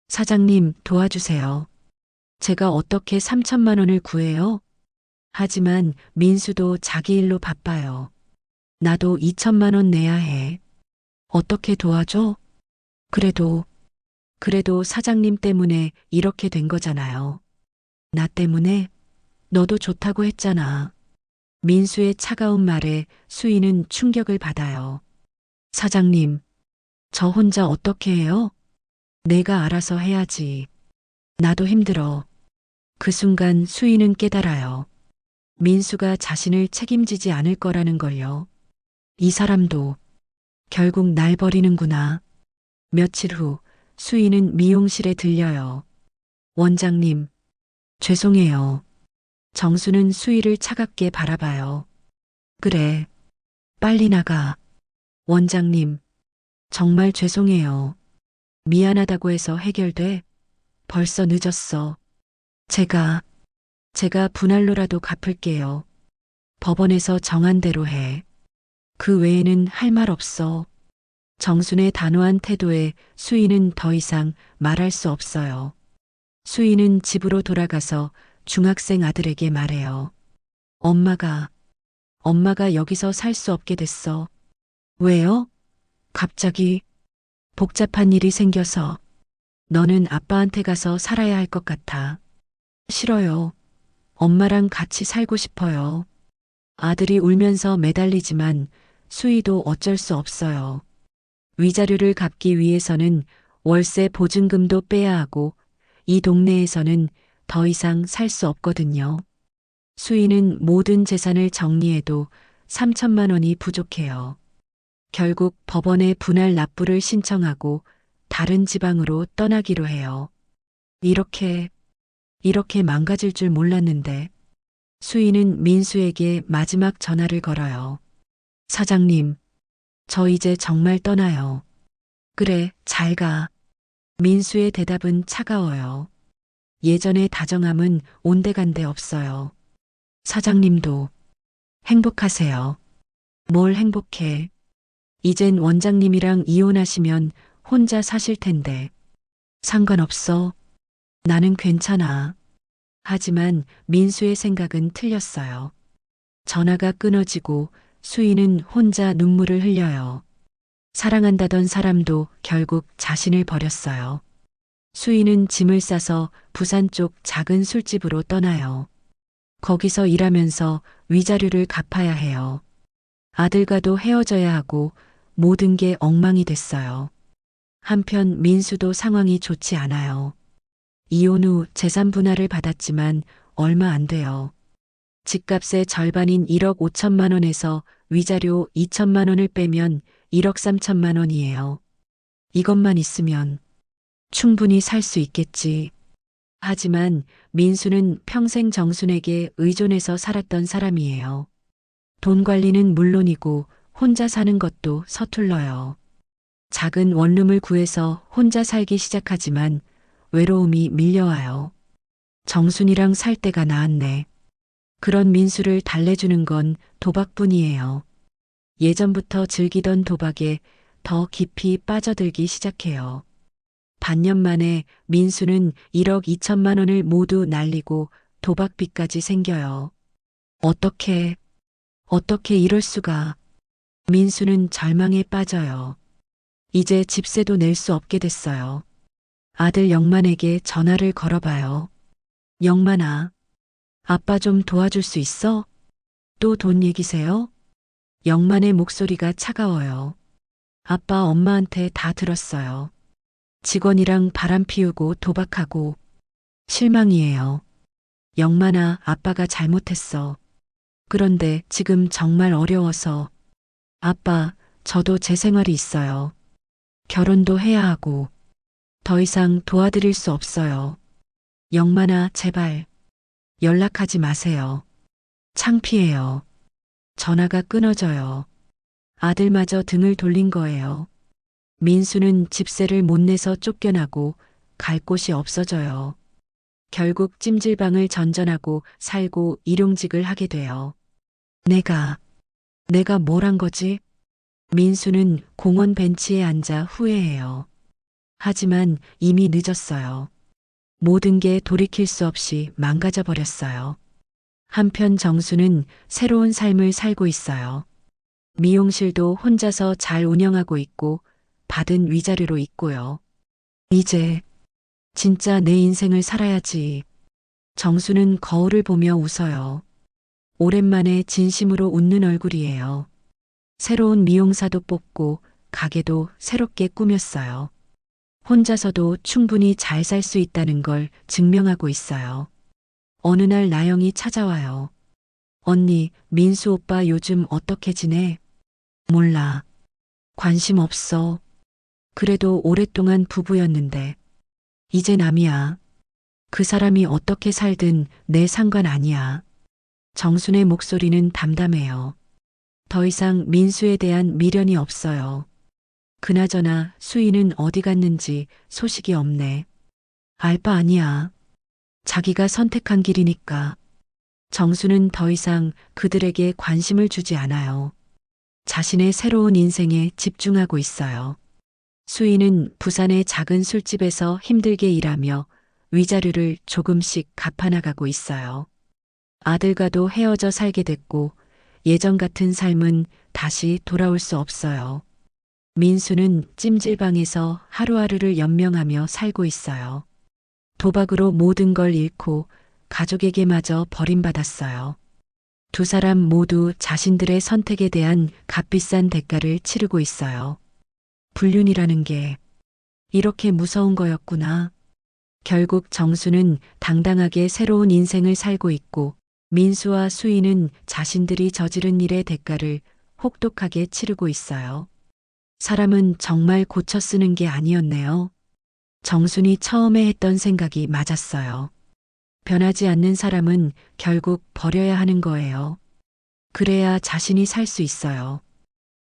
사장님, 도와주세요. 제가 어떻게 3천만 원을 구해요? 하지만 민수도 자기 일로 바빠요. 나도 2천만 원 내야 해. 어떻게 도와줘? 그래도 사장님 때문에 이렇게 된 거잖아요. 나 때문에? 너도 좋다고 했잖아. 민수의 차가운 말에 수희는 충격을 받아요. 사장님, 저 혼자 어떻게 해요? 내가 알아서 해야지. 나도 힘들어. 그 순간 수희는 깨달아요. 민수가 자신을 책임지지 않을 거라는 걸요. 이 사람도 결국 날 버리는구나. 며칠 후 수희는 미용실에 들려요. 원장님, 죄송해요. 정수는 수희를 차갑게 바라봐요. 그래, 빨리 나가. 원장님, 정말 죄송해요. 미안하다고 해서 해결돼? 벌써 늦었어. 제가 분할로라도 갚을게요. 법원에서 정한 대로 해. 그 외에는 할 말 없어. 정순의 단호한 태도에 수희는 더 이상 말할 수 없어요. 수희는 집으로 돌아가서 중학생 아들에게 말해요. 엄마가 여기서 살 수 없게 됐어. 왜요? 갑자기 복잡한 일이 생겨서 너는 아빠한테 가서 살아야 할 것 같아. 싫어요. 엄마랑 같이 살고 싶어요. 아들이 울면서 매달리지만 수희도 어쩔 수 없어요. 위자료를 갚기 위해서는 월세 보증금도 빼야 하고 이 동네에서는 더 이상 살 수 없거든요. 수희는 모든 재산을 정리해도 3천만 원이 부족해요. 결국 법원에 분할 납부를 신청하고 다른 지방으로 떠나기로 해요. 이렇게 망가질 줄 몰랐는데 수희는 민수에게 마지막 전화를 걸어요. 사장님, 저 이제 정말 떠나요. 그래, 잘 가. 민수의 대답은 차가워요. 예전의 다정함은 온데간데 없어요. 사장님도 행복하세요. 뭘 행복해. 이젠 원장님이랑 이혼하시면 혼자 사실 텐데. 상관없어. 나는 괜찮아. 하지만 민수의 생각은 틀렸어요. 전화가 끊어지고 수희는 혼자 눈물을 흘려요. 사랑한다던 사람도 결국 자신을 버렸어요. 수희는 짐을 싸서 부산 쪽 작은 술집으로 떠나요. 거기서 일하면서 위자료를 갚아야 해요. 아들과도 헤어져야 하고 모든 게 엉망이 됐어요. 한편 민수도 상황이 좋지 않아요. 이혼 후 재산 분할을 받았지만 얼마 안 돼요. 집값의 절반인 1억 5천만 원에서 위자료 2천만 원을 빼면 1억 3천만 원이에요. 이것만 있으면 충분히 살 수 있겠지. 하지만 민수는 평생 정순에게 의존해서 살았던 사람이에요. 돈 관리는 물론이고 혼자 사는 것도 서툴러요. 작은 원룸을 구해서 혼자 살기 시작하지만 외로움이 밀려와요. 정순이랑 살 때가 나았네. 그런 민수를 달래주는 건 도박뿐이에요. 예전부터 즐기던 도박에 더 깊이 빠져들기 시작해요. 반년 만에 민수는 1억 2천만 원을 모두 날리고 도박빚까지 생겨요. 어떻게 이럴 수가. 민수는 절망에 빠져요. 이제 집세도 낼 수 없게 됐어요. 아들 영만에게 전화를 걸어봐요. 영만아, 아빠 좀 도와줄 수 있어? 또 돈 얘기세요? 영만의 목소리가 차가워요. 아빠 엄마한테 다 들었어요. 직원이랑 바람 피우고 도박하고 실망이에요. 영만아, 아빠가 잘못했어. 그런데 지금 정말 어려워서. 아빠, 저도 제 생활이 있어요. 결혼도 해야 하고 더 이상 도와드릴 수 없어요. 영만아, 제발 연락하지 마세요. 창피해요. 전화가 끊어져요. 아들마저 등을 돌린 거예요. 민수는 집세를 못 내서 쫓겨나고 갈 곳이 없어져요. 결국 찜질방을 전전하고 살고 일용직을 하게 돼요. 내가 뭘 한 거지? 민수는 공원 벤치에 앉아 후회해요. 하지만 이미 늦었어요. 모든 게 돌이킬 수 없이 망가져 버렸어요. 한편 정수는 새로운 삶을 살고 있어요. 미용실도 혼자서 잘 운영하고 있고 받은 위자료로 있고요. 이제 진짜 내 인생을 살아야지. 정수는 거울을 보며 웃어요. 오랜만에 진심으로 웃는 얼굴이에요. 새로운 미용사도 뽑고 가게도 새롭게 꾸몄어요. 혼자서도 충분히 잘 살 수 있다는 걸 증명하고 있어요. 어느 날 나영이 찾아와요. 언니, 민수 오빠 요즘 어떻게 지내? 몰라. 관심 없어. 그래도 오랫동안 부부였는데. 이제 남이야. 그 사람이 어떻게 살든 내 상관 아니야. 정순의 목소리는 담담해요. 더 이상 민수에 대한 미련이 없어요. 그나저나 수희는 어디 갔는지 소식이 없네. 알 바 아니야. 자기가 선택한 길이니까. 정수는 더 이상 그들에게 관심을 주지 않아요. 자신의 새로운 인생에 집중하고 있어요. 수희는 부산의 작은 술집에서 힘들게 일하며 위자료를 조금씩 갚아나가고 있어요. 아들과도 헤어져 살게 됐고 예전 같은 삶은 다시 돌아올 수 없어요. 민수는 찜질방에서 하루하루를 연명하며 살고 있어요. 도박으로 모든 걸 잃고 가족에게마저 버림받았어요. 두 사람 모두 자신들의 선택에 대한 값비싼 대가를 치르고 있어요. 불륜이라는 게 이렇게 무서운 거였구나. 결국 정수는 당당하게 새로운 인생을 살고 있고 민수와 수희는 자신들이 저지른 일의 대가를 혹독하게 치르고 있어요. 사람은 정말 고쳐 쓰는 게 아니었네요. 정순이 처음에 했던 생각이 맞았어요. 변하지 않는 사람은 결국 버려야 하는 거예요. 그래야 자신이 살 수 있어요.